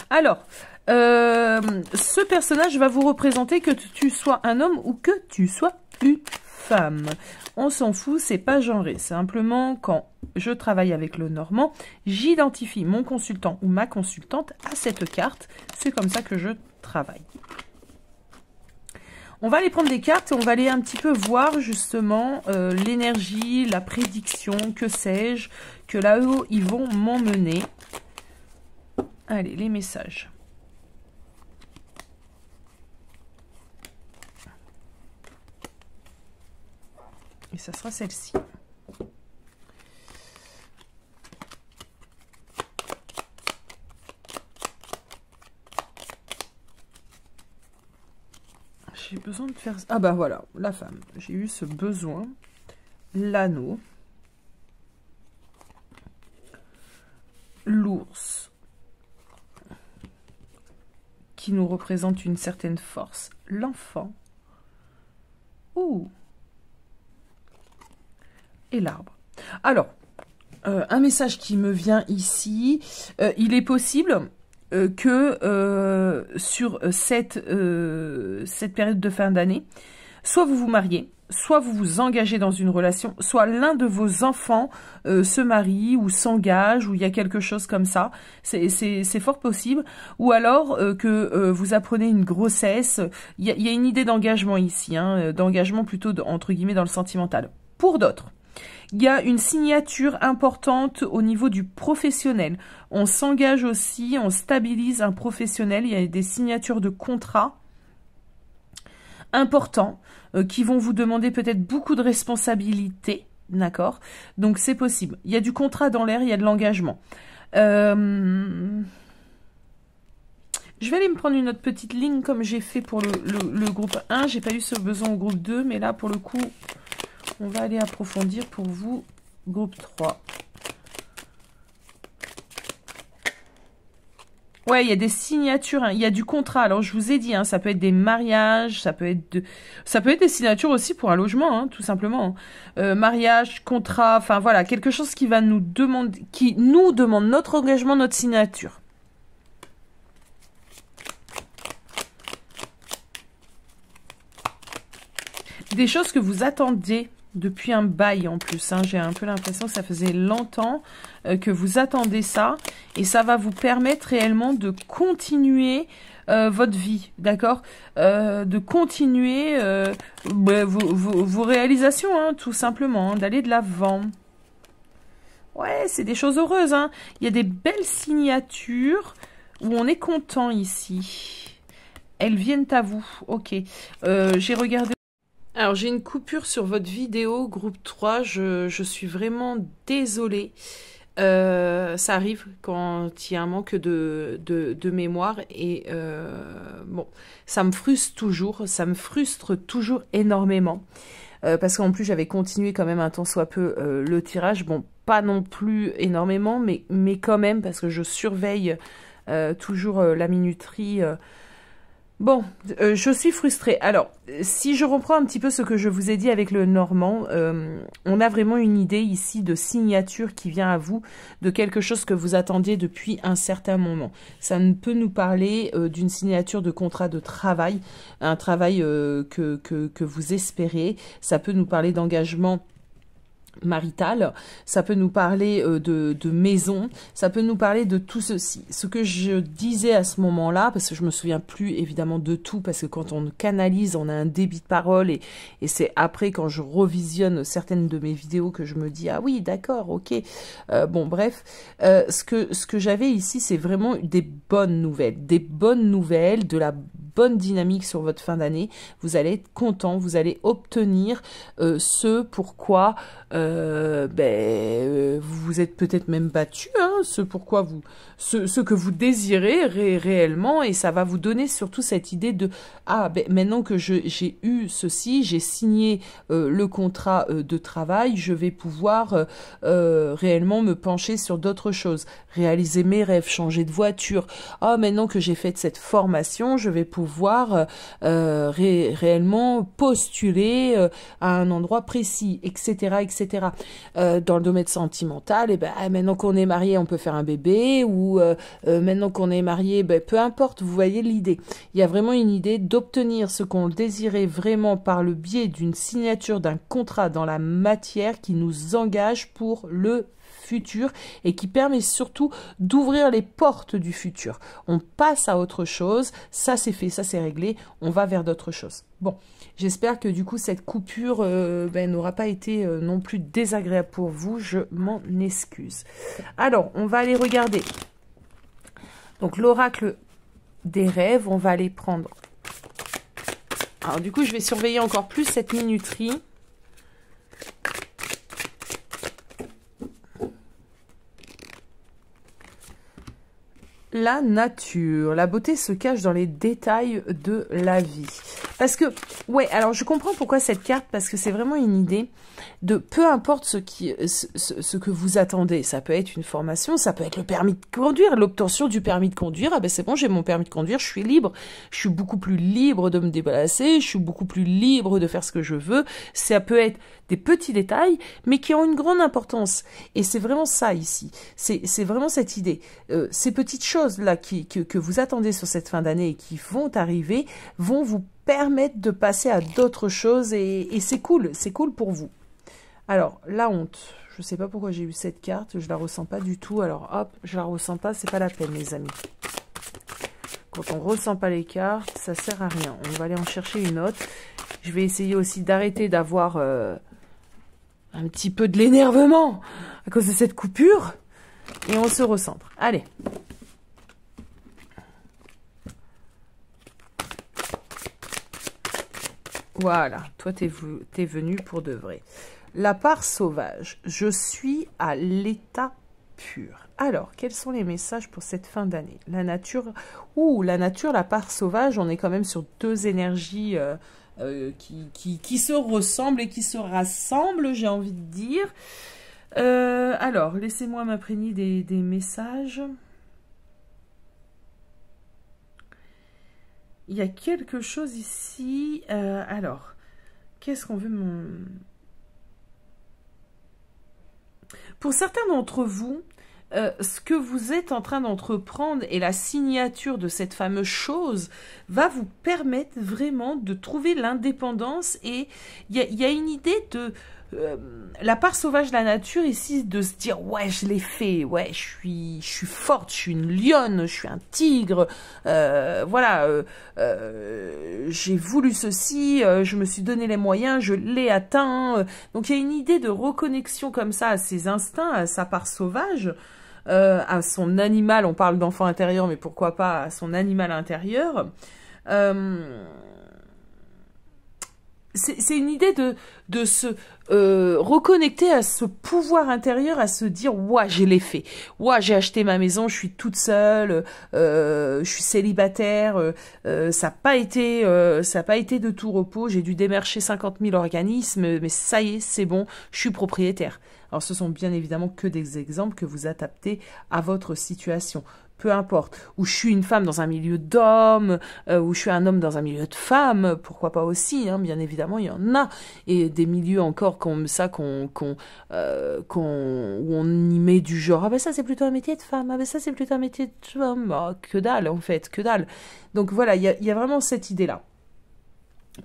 Alors, ce personnage va vous représenter que tu sois un homme ou que tu sois une femme. On s'en fout, c'est pas genré. Simplement, quand je travaille avec le normand, j'identifie mon consultant ou ma consultante à cette carte. C'est comme ça que je travaille. On va aller prendre des cartes et on va aller un petit peu voir justement l'énergie, la prédiction, que sais-je, que là-haut ils vont m'emmener. Allez, les messages. Et ça sera celle-ci. J'ai besoin de faire... Ah bah voilà, la femme. J'ai eu ce besoin. L'anneau. L'ours. Qui nous représente une certaine force. L'enfant. Ouh. Et l'arbre. Alors, un message qui me vient ici. Il est possible... que sur cette période de fin d'année, soit vous vous mariez, soit vous vous engagez dans une relation, soit l'un de vos enfants se marie ou s'engage, ou il y a quelque chose comme ça, c'est fort possible, ou alors que vous apprenez une grossesse, il y a une idée d'engagement ici, hein, d'engagement plutôt entre guillemets dans le sentimental. Pour d'autres, il y a une signature importante au niveau du professionnel. On s'engage aussi, on stabilise un professionnel. Il y a des signatures de contrats importants qui vont vous demander peut-être beaucoup de responsabilités. D'accord? Donc, c'est possible. Il y a du contrat dans l'air, il y a de l'engagement. Je vais aller me prendre une autre petite ligne comme j'ai fait pour le groupe 1. J'ai pas eu ce besoin au groupe 2, mais là, pour le coup... On va aller approfondir pour vous, groupe 3. Ouais, il y a des signatures, hein, il y a du contrat. Alors, je vous ai dit, hein, ça peut être des mariages, ça peut être des signatures aussi pour un logement, hein, tout simplement. Mariage, contrat, enfin voilà, quelque chose qui va nous demander, qui nous demande notre engagement, notre signature. Des choses que vous attendez depuis un bail en plus, hein. J'ai un peu l'impression que ça faisait longtemps que vous attendez ça. Et ça va vous permettre réellement de continuer votre vie, d'accord, de continuer vos réalisations, hein, tout simplement, hein, d'aller de l'avant. Ouais, c'est des choses heureuses, hein. Il y a des belles signatures où on est content ici. Elles viennent à vous, ok. J'ai regardé... Alors, j'ai une coupure sur votre vidéo, groupe 3. Je suis vraiment désolée. Ça arrive quand il y a un manque de mémoire. Et bon, ça me frustre toujours. Ça me frustre toujours énormément. Parce qu'en plus, j'avais continué quand même un tant soit peu le tirage. Bon, pas non plus énormément, mais quand même, parce que je surveille toujours la minuterie... Bon, je suis frustrée. Alors, si je reprends un petit peu ce que je vous ai dit avec le normand, on a vraiment une idée ici de signature qui vient à vous, de quelque chose que vous attendiez depuis un certain moment. Ça ne peut nous parler d'une signature de contrat de travail, un travail que vous espérez. Ça peut nous parler d'engagement maritale, ça peut nous parler de maison, ça peut nous parler de tout ceci. Ce que je disais à ce moment-là, parce que je me souviens plus évidemment de tout, parce que quand on canalise, on a un débit de parole et c'est après quand je revisionne certaines de mes vidéos que je me dis ah oui d'accord ok bon bref ce que j'avais ici c'est vraiment des bonnes nouvelles, de la bonne dynamique sur votre fin d'année. Vous allez être content, vous allez obtenir ce pourquoi vous vous êtes peut-être même battu, hein, ce que vous désirez réellement, et ça va vous donner surtout cette idée de ah ben maintenant que j'ai eu ceci, j'ai signé le contrat de travail, je vais pouvoir réellement me pencher sur d'autres choses, réaliser mes rêves, changer de voiture. Ah maintenant que j'ai fait cette formation, je vais pouvoir réellement postuler à un endroit précis, etc., etc. Dans le domaine sentimental, et ben maintenant qu'on est marié, on peut faire un bébé, ou maintenant qu'on est marié, ben peu importe. Vous voyez l'idée. Il y a vraiment une idée d'obtenir ce qu'on désirait vraiment par le biais d'une signature d'un contrat dans la matière qui nous engage pour le futur et qui permet surtout d'ouvrir les portes du futur. On passe à autre chose, ça c'est fait, ça c'est réglé, on va vers d'autres choses. Bon, j'espère que du coup cette coupure n'aura pas été non plus désagréable pour vous, je m'en excuse. Alors, on va aller regarder. Donc l'oracle des rêves, on va aller prendre. Alors du coup, je vais surveiller encore plus cette minuterie. La nature, la beauté se cache dans les détails de la vie. Parce que, ouais, alors je comprends pourquoi cette carte, parce que c'est vraiment une idée de peu importe ce que vous attendez. Ça peut être une formation, ça peut être le permis de conduire, l'obtention du permis de conduire. Ah ben c'est bon, j'ai mon permis de conduire, je suis libre. Je suis beaucoup plus libre de me déplacer, je suis beaucoup plus libre de faire ce que je veux. Ça peut être des petits détails, mais qui ont une grande importance. Et c'est vraiment ça ici. C'est vraiment cette idée. Ces petites choses-là que vous attendez sur cette fin d'année et qui vont arriver, vont vous permettre de passer à d'autres choses et c'est cool pour vous. Alors, la honte. Je ne sais pas pourquoi j'ai eu cette carte, je la ressens pas du tout. Alors hop, je la ressens pas, c'est pas la peine les amis. Quand on ressent pas les cartes, ça sert à rien. On va aller en chercher une autre. Je vais essayer aussi d'arrêter d'avoir un petit peu de l'énervement à cause de cette coupure. Et on se recentre. Allez. Voilà, toi t'es venu pour de vrai. La part sauvage, je suis à l'état pur. Alors, quels sont les messages pour cette fin d'année? La nature, la part sauvage, on est quand même sur deux énergies qui se ressemblent et qui se rassemblent, j'ai envie de dire. Alors, laissez-moi m'imprégner des messages. Il y a quelque chose ici. Alors, qu'est-ce qu'on veut Pour certains d'entre vous, ce que vous êtes en train d'entreprendre et la signature de cette fameuse chose va vous permettre vraiment de trouver l'indépendance. Et il y a une idée de... la part sauvage de la nature ici, de se dire ouais je l'ai fait, ouais je suis forte, je suis une lionne, je suis un tigre, voilà, j'ai voulu ceci, je me suis donné les moyens, je l'ai atteint. Donc il y a une idée de reconnexion comme ça à ses instincts, à sa part sauvage, à son animal. On parle d'enfant intérieur, mais pourquoi pas à son animal intérieur. C'est une idée de se reconnecter à ce pouvoir intérieur, à se dire ouais je l'ai fait, ouais j'ai acheté ma maison, je suis toute seule, je suis célibataire, ça n'a pas été de tout repos, j'ai dû démarcher 50 000 organismes, mais ça y est c'est bon, je suis propriétaire. Alors ce sont bien évidemment que des exemples que vous adaptez à votre situation. Peu importe, ou je suis une femme dans un milieu d'hommes, ou je suis un homme dans un milieu de femmes, pourquoi pas aussi, hein, bien évidemment, il y en a, et des milieux encore comme ça, où on y met du genre, ah ben ça c'est plutôt un métier de femme, ah ben ça c'est plutôt un métier de homme, oh, que dalle en fait, que dalle. Donc voilà, il y a vraiment cette idée-là.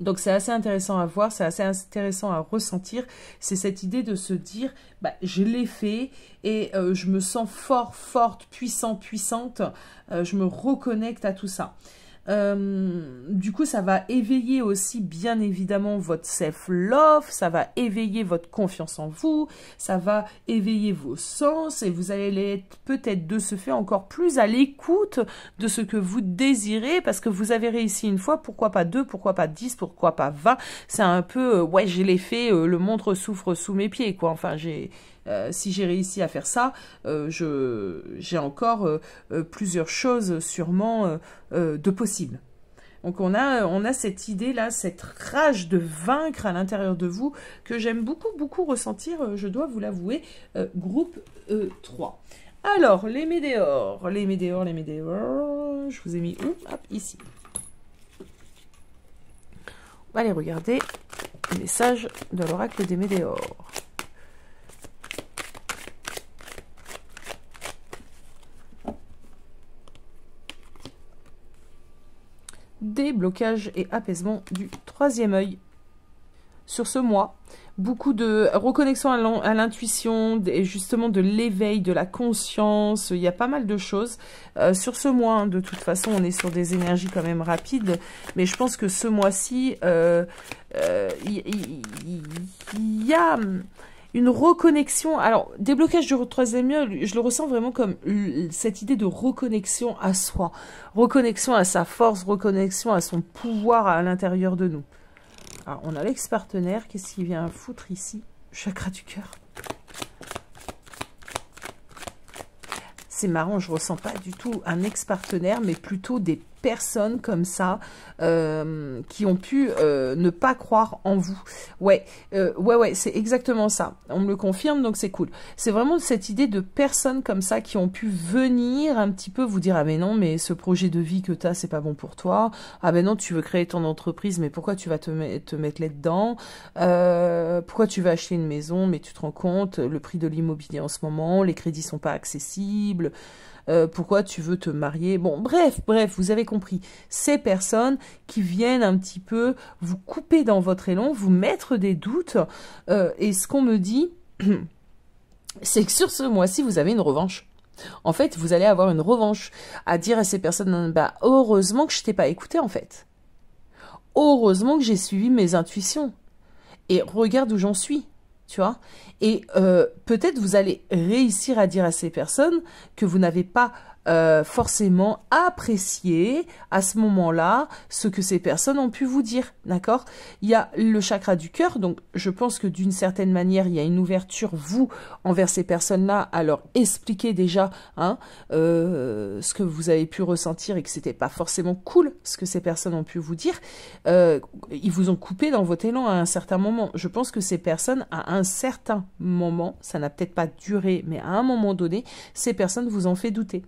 Donc c'est assez intéressant à voir, c'est assez intéressant à ressentir. C'est cette idée de se dire, bah, je l'ai fait et je me sens fort, forte, puissant, puissante. Je me reconnecte à tout ça. Du coup, ça va éveiller aussi, bien évidemment, votre self-love, ça va éveiller votre confiance en vous, ça va éveiller vos sens et vous allez être peut-être de ce fait encore plus à l'écoute de ce que vous désirez parce que vous avez réussi une fois, pourquoi pas 2, pourquoi pas 10, pourquoi pas 20. C'est un peu, ouais, je l'ai fait, le monde souffre sous mes pieds, quoi. Enfin, si j'ai réussi à faire ça, j'ai encore plusieurs choses sûrement de possibles. Donc on a cette idée-là, cette rage de vaincre à l'intérieur de vous que j'aime beaucoup, beaucoup ressentir, je dois vous l'avouer, groupe 3. Alors, les météores, je vous ai mis où? Hop, ici. On va aller regarder les messages de l'oracle des météores. Déblocage et apaisement du troisième œil. Sur ce mois, beaucoup de reconnexion à l'intuition, et justement de l'éveil, de la conscience, il y a pas mal de choses. Sur ce mois, hein, de toute façon, on est sur des énergies quand même rapides, mais je pense que ce mois-ci, il y a une reconnexion. Alors, déblocage du troisième œil, je le ressens vraiment comme cette idée de reconnexion à soi, reconnexion à sa force, reconnexion à son pouvoir à l'intérieur de nous. Alors, on a l'ex-partenaire, qu'est-ce qu'il vient foutre ici? Chakra du cœur. C'est marrant, je ressens pas du tout un ex-partenaire, mais plutôt des personnes comme ça qui ont pu ne pas croire en vous. Ouais, c'est exactement ça. On me le confirme, donc c'est cool. C'est vraiment cette idée de personnes comme ça qui ont pu venir un petit peu vous dire « Ah mais non, mais ce projet de vie que tu as, c'est pas bon pour toi. Ah ben non, tu veux créer ton entreprise, mais pourquoi tu vas te mettre là-dedans pourquoi tu vas acheter une maison, mais tu te rends compte, le prix de l'immobilier en ce moment, les crédits sont pas accessibles. » Pourquoi tu veux te marier. Bon, bref, vous avez compris. Ces personnes qui viennent un petit peu vous couper dans votre élan, vous mettre des doutes. Et ce qu'on me dit, c'est que sur ce mois-ci, vous avez une revanche. En fait, vous allez avoir une revanche à dire à ces personnes, bah, heureusement que je t'ai pas écouté, en fait. Heureusement que j'ai suivi mes intuitions. Et regarde où j'en suis. Tu vois, et peut-être vous allez réussir à dire à ces personnes que vous n'avez pas forcément apprécié à ce moment-là ce que ces personnes ont pu vous dire, d'accord? Il y a le chakra du cœur, donc je pense que d'une certaine manière, il y a une ouverture, vous, envers ces personnes-là, à leur expliquer déjà hein, ce que vous avez pu ressentir et que c'était pas forcément cool ce que ces personnes ont pu vous dire. Ils vous ont coupé dans votre élan à un certain moment. Je pense que ces personnes, à un certain moment, ça n'a peut-être pas duré, mais à un moment donné, ces personnes vous ont fait douter.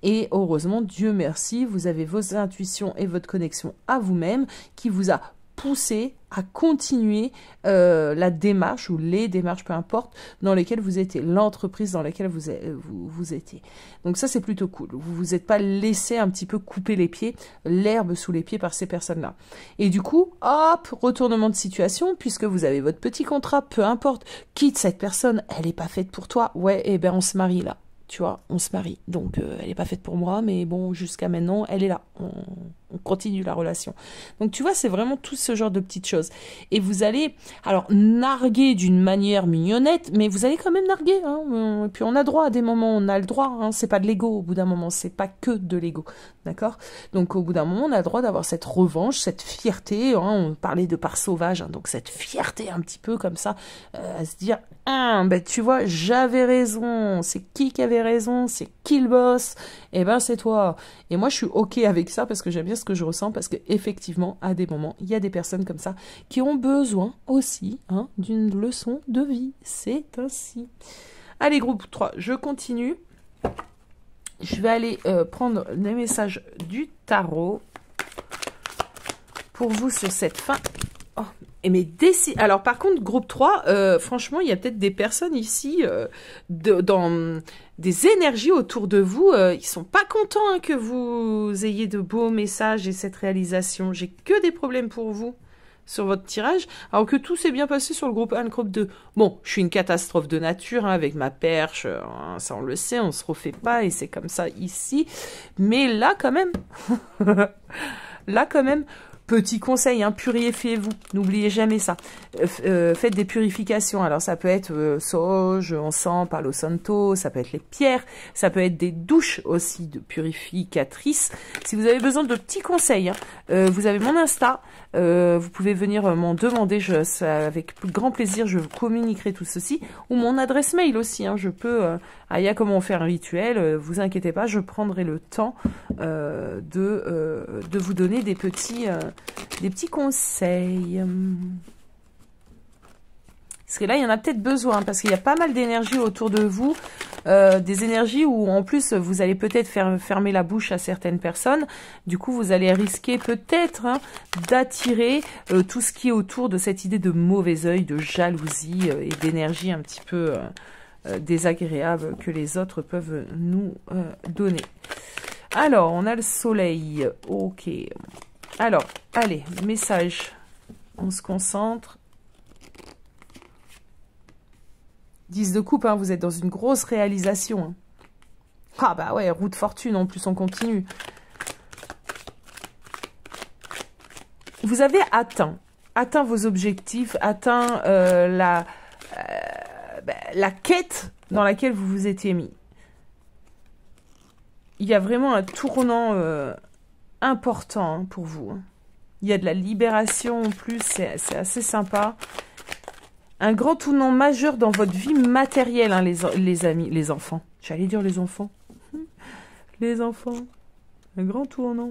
Et heureusement, Dieu merci, vous avez vos intuitions et votre connexion à vous-même qui vous a poussé à continuer la démarche ou les démarches, peu importe, dans lesquelles vous étiez, l'entreprise dans laquelle vous étiez. Donc ça, c'est plutôt cool. Vous vous êtes pas laissé un petit peu couper les pieds, l'herbe sous les pieds par ces personnes-là. Et du coup, hop, retournement de situation, puisque vous avez votre petit contrat, peu importe, quitte cette personne, elle n'est pas faite pour toi, ouais, et ben on se marie là. Tu vois, on se marie. Donc, elle n'est pas faite pour moi, mais bon, jusqu'à maintenant, elle est là. On continue la relation. Donc, tu vois, c'est vraiment tout ce genre de petites choses. Et vous allez, alors, narguer d'une manière mignonnette, mais vous allez quand même narguer. Hein. Et puis, on a droit à des moments, on a le droit. Hein. C'est pas de l'ego au bout d'un moment, c'est pas que de l'ego. D'accord? Donc, au bout d'un moment, on a le droit d'avoir cette revanche, cette fierté. Hein. On parlait de part sauvage, hein. Donc cette fierté un petit peu comme ça, à se dire, ben, tu vois, j'avais raison. C'est qui avait raison? C'est qui le boss? Eh ben, c'est toi. Et moi, je suis OK avec ça parce que j'aime bien ce que je ressens, parce que effectivement, à des moments, il y a des personnes comme ça qui ont besoin aussi hein, d'une leçon de vie. C'est ainsi. Allez, groupe 3, je continue. Je vais aller prendre les messages du tarot pour vous sur cette fin. Oh, et mais alors, par contre, groupe 3, franchement, il y a peut-être des personnes ici dans des énergies autour de vous. Ils sont pas contents hein, que vous ayez de beaux messages et cette réalisation. J'ai que des problèmes pour vous. sur votre tirage, alors que tout s'est bien passé sur le groupe 1, le groupe 2. Bon, je suis une catastrophe de nature, hein, avec ma perche, ça on le sait, on se refait pas, et c'est comme ça ici. Mais là, quand même, là, quand même, petit conseil, hein, purifiez-vous, n'oubliez jamais ça. Faites des purifications, alors ça peut être sauge, encens, palo santo, ça peut être les pierres, ça peut être des douches aussi de purificatrices. Si vous avez besoin de petits conseils, hein, vous avez mon Insta, vous pouvez venir m'en demander, avec grand plaisir, je vous communiquerai tout ceci, ou mon adresse mail aussi, hein, je peux, Aya, comment on fait un rituel, vous inquiétez pas, je prendrai le temps de vous donner des petits conseils. Parce que là, il y en a peut-être besoin, parce qu'il y a pas mal d'énergie autour de vous, des énergies où, en plus, vous allez peut-être fermer la bouche à certaines personnes. Du coup, vous allez risquer peut-être, hein, d'attirer tout ce qui est autour de cette idée de mauvais œil, de jalousie et d'énergie un petit peu désagréable que les autres peuvent nous donner. Alors, on a le soleil. Ok. Alors, allez, message. On se concentre. 10 de coupe, hein, vous êtes dans une grosse réalisation. Hein. Ah bah ouais, roue de fortune, en plus on continue. Vous avez atteint vos objectifs, atteint la quête dans laquelle vous vous étiez mis. Il y a vraiment un tournant important, hein, pour vous. Hein. Il y a de la libération en plus, c'est assez sympa. Un grand tournant majeur dans votre vie matérielle, hein, les amis, les enfants. J'allais dire les enfants. Les enfants. Un grand tournant.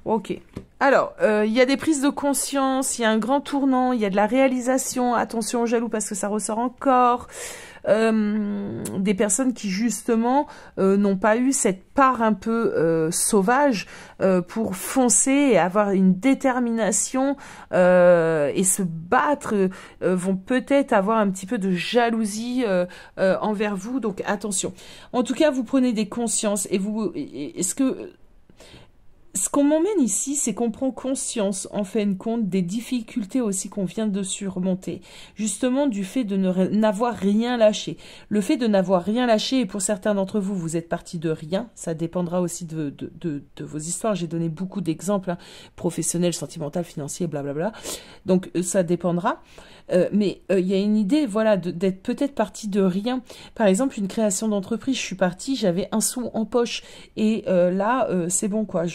Ok. Alors, il y a des prises de conscience, il y a un grand tournant, il y a de la réalisation. Attention aux jaloux parce que ça ressort encore. Des personnes qui justement n'ont pas eu cette part un peu sauvage pour foncer et avoir une détermination et se battre, vont peut-être avoir un petit peu de jalousie envers vous, donc attention. En tout cas, vous prenez des consciences et ce qu'on m'emmène ici, c'est qu'on prend conscience, en fin de compte, des difficultés aussi qu'on vient de surmonter. Justement, du fait de n'avoir rien lâché. Le fait de n'avoir rien lâché, et pour certains d'entre vous, vous êtes partis de rien. Ça dépendra aussi de vos histoires. J'ai donné beaucoup d'exemples, hein, professionnels, sentimentaux, financiers, blablabla. Donc, ça dépendra. Mais il y a une idée, voilà, d'être peut-être parti de rien. Par exemple, une création d'entreprise, je suis partie, j'avais un sou en poche. Et là, c'est bon, quoi.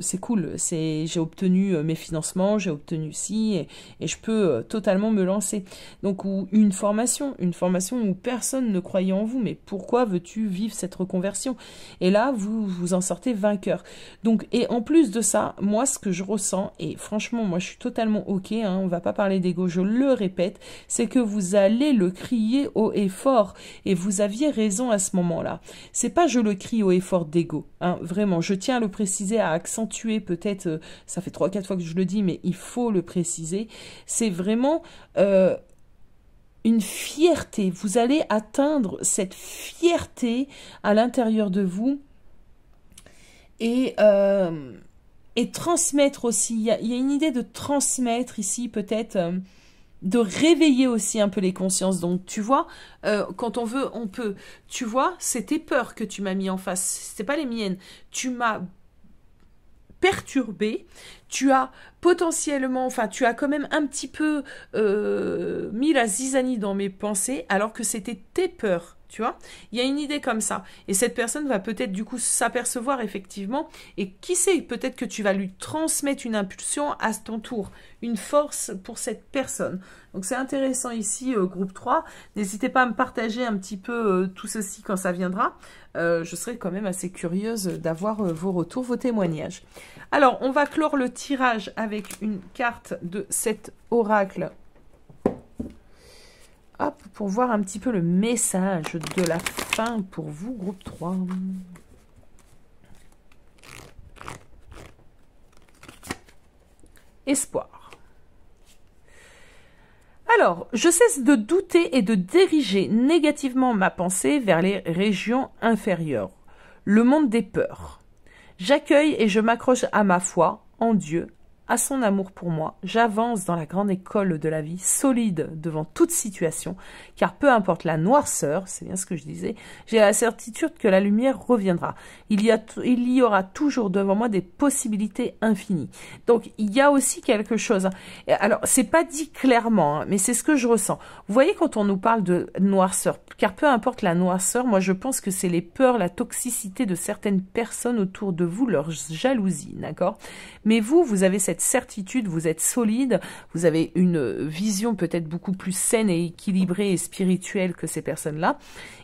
C'est cool. J'ai obtenu mes financements, j'ai obtenu ci, et je peux totalement me lancer. Donc, ou une formation où personne ne croyait en vous. Mais pourquoi veux-tu vivre cette reconversion? Et là, vous en sortez vainqueur. Donc, et en plus de ça, moi, ce que je ressens, et franchement, moi, je suis totalement OK, hein, on va pas parler d'ego, je le répète, c'est que vous allez le crier haut et fort, et vous aviez raison à ce moment-là. C'est pas je le crie haut et fort d'ego, hein, vraiment, je tiens à le préciser, à accentuer peut-être, ça fait 3-4 fois que je le dis, mais il faut le préciser, c'est vraiment une fierté, vous allez atteindre cette fierté à l'intérieur de vous, et transmettre aussi, il y a une idée de transmettre ici peut-être, de réveiller aussi un peu les consciences. Donc, tu vois, quand on veut, on peut. Tu vois, c'est tes peurs que tu m'as mis en face. C'est pas les miennes. Tu m'as perturbé. Tu as potentiellement, enfin, tu as quand même un petit peu mis la zizanie dans mes pensées, alors que c'était tes peurs. Tu vois, il y a une idée comme ça. Et cette personne va peut-être du coup s'apercevoir effectivement. Et qui sait, peut-être que tu vas lui transmettre une impulsion à ton tour. Une force pour cette personne. Donc c'est intéressant ici, groupe 3. N'hésitez pas à me partager un petit peu tout ceci quand ça viendra. Je serai quand même assez curieuse d'avoir vos retours, vos témoignages. Alors, on va clore le tirage avec une carte de cet oracle. Hop, pour voir un petit peu le message de la fin pour vous, groupe 3. Espoir. Alors, je cesse de douter et de diriger négativement ma pensée vers les régions inférieures, le monde des peurs. J'accueille et je m'accroche à ma foi en Dieu, à son amour pour moi, j'avance dans la grande école de la vie, solide devant toute situation, car peu importe la noirceur, c'est bien ce que je disais, j'ai la certitude que la lumière reviendra. Il y aura toujours devant moi des possibilités infinies. Donc il y a aussi quelque chose. Alors c'est pas dit clairement, hein, mais c'est ce que je ressens. Vous voyez quand on nous parle de noirceur, car peu importe la noirceur, moi je pense que c'est les peurs, la toxicité de certaines personnes autour de vous, leur jalousie, d'accord? Mais vous avez cette certitude, vous êtes solide, vous avez une vision peut-être beaucoup plus saine et équilibrée et spirituelle que ces personnes-là.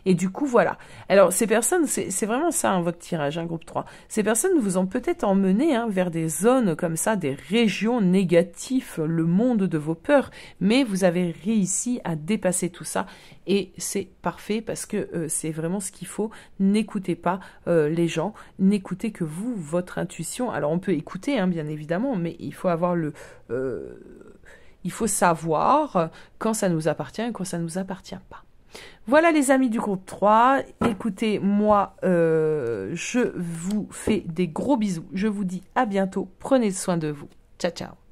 Et du coup, voilà. Alors, ces personnes, c'est vraiment ça, hein, votre tirage, hein, groupe 3. Ces personnes vous ont peut-être emmené hein, vers des zones comme ça, des régions négatives, le monde de vos peurs, mais vous avez réussi à dépasser tout ça et c'est parfait parce que c'est vraiment ce qu'il faut. N'écoutez pas les gens, n'écoutez que vous, votre intuition. Alors, on peut écouter, hein, bien évidemment, mais il faut avoir il faut savoir quand ça nous appartient et quand ça ne nous appartient pas. Voilà les amis du groupe 3, écoutez, moi, je vous fais des gros bisous. Je vous dis à bientôt, prenez soin de vous. Ciao, ciao.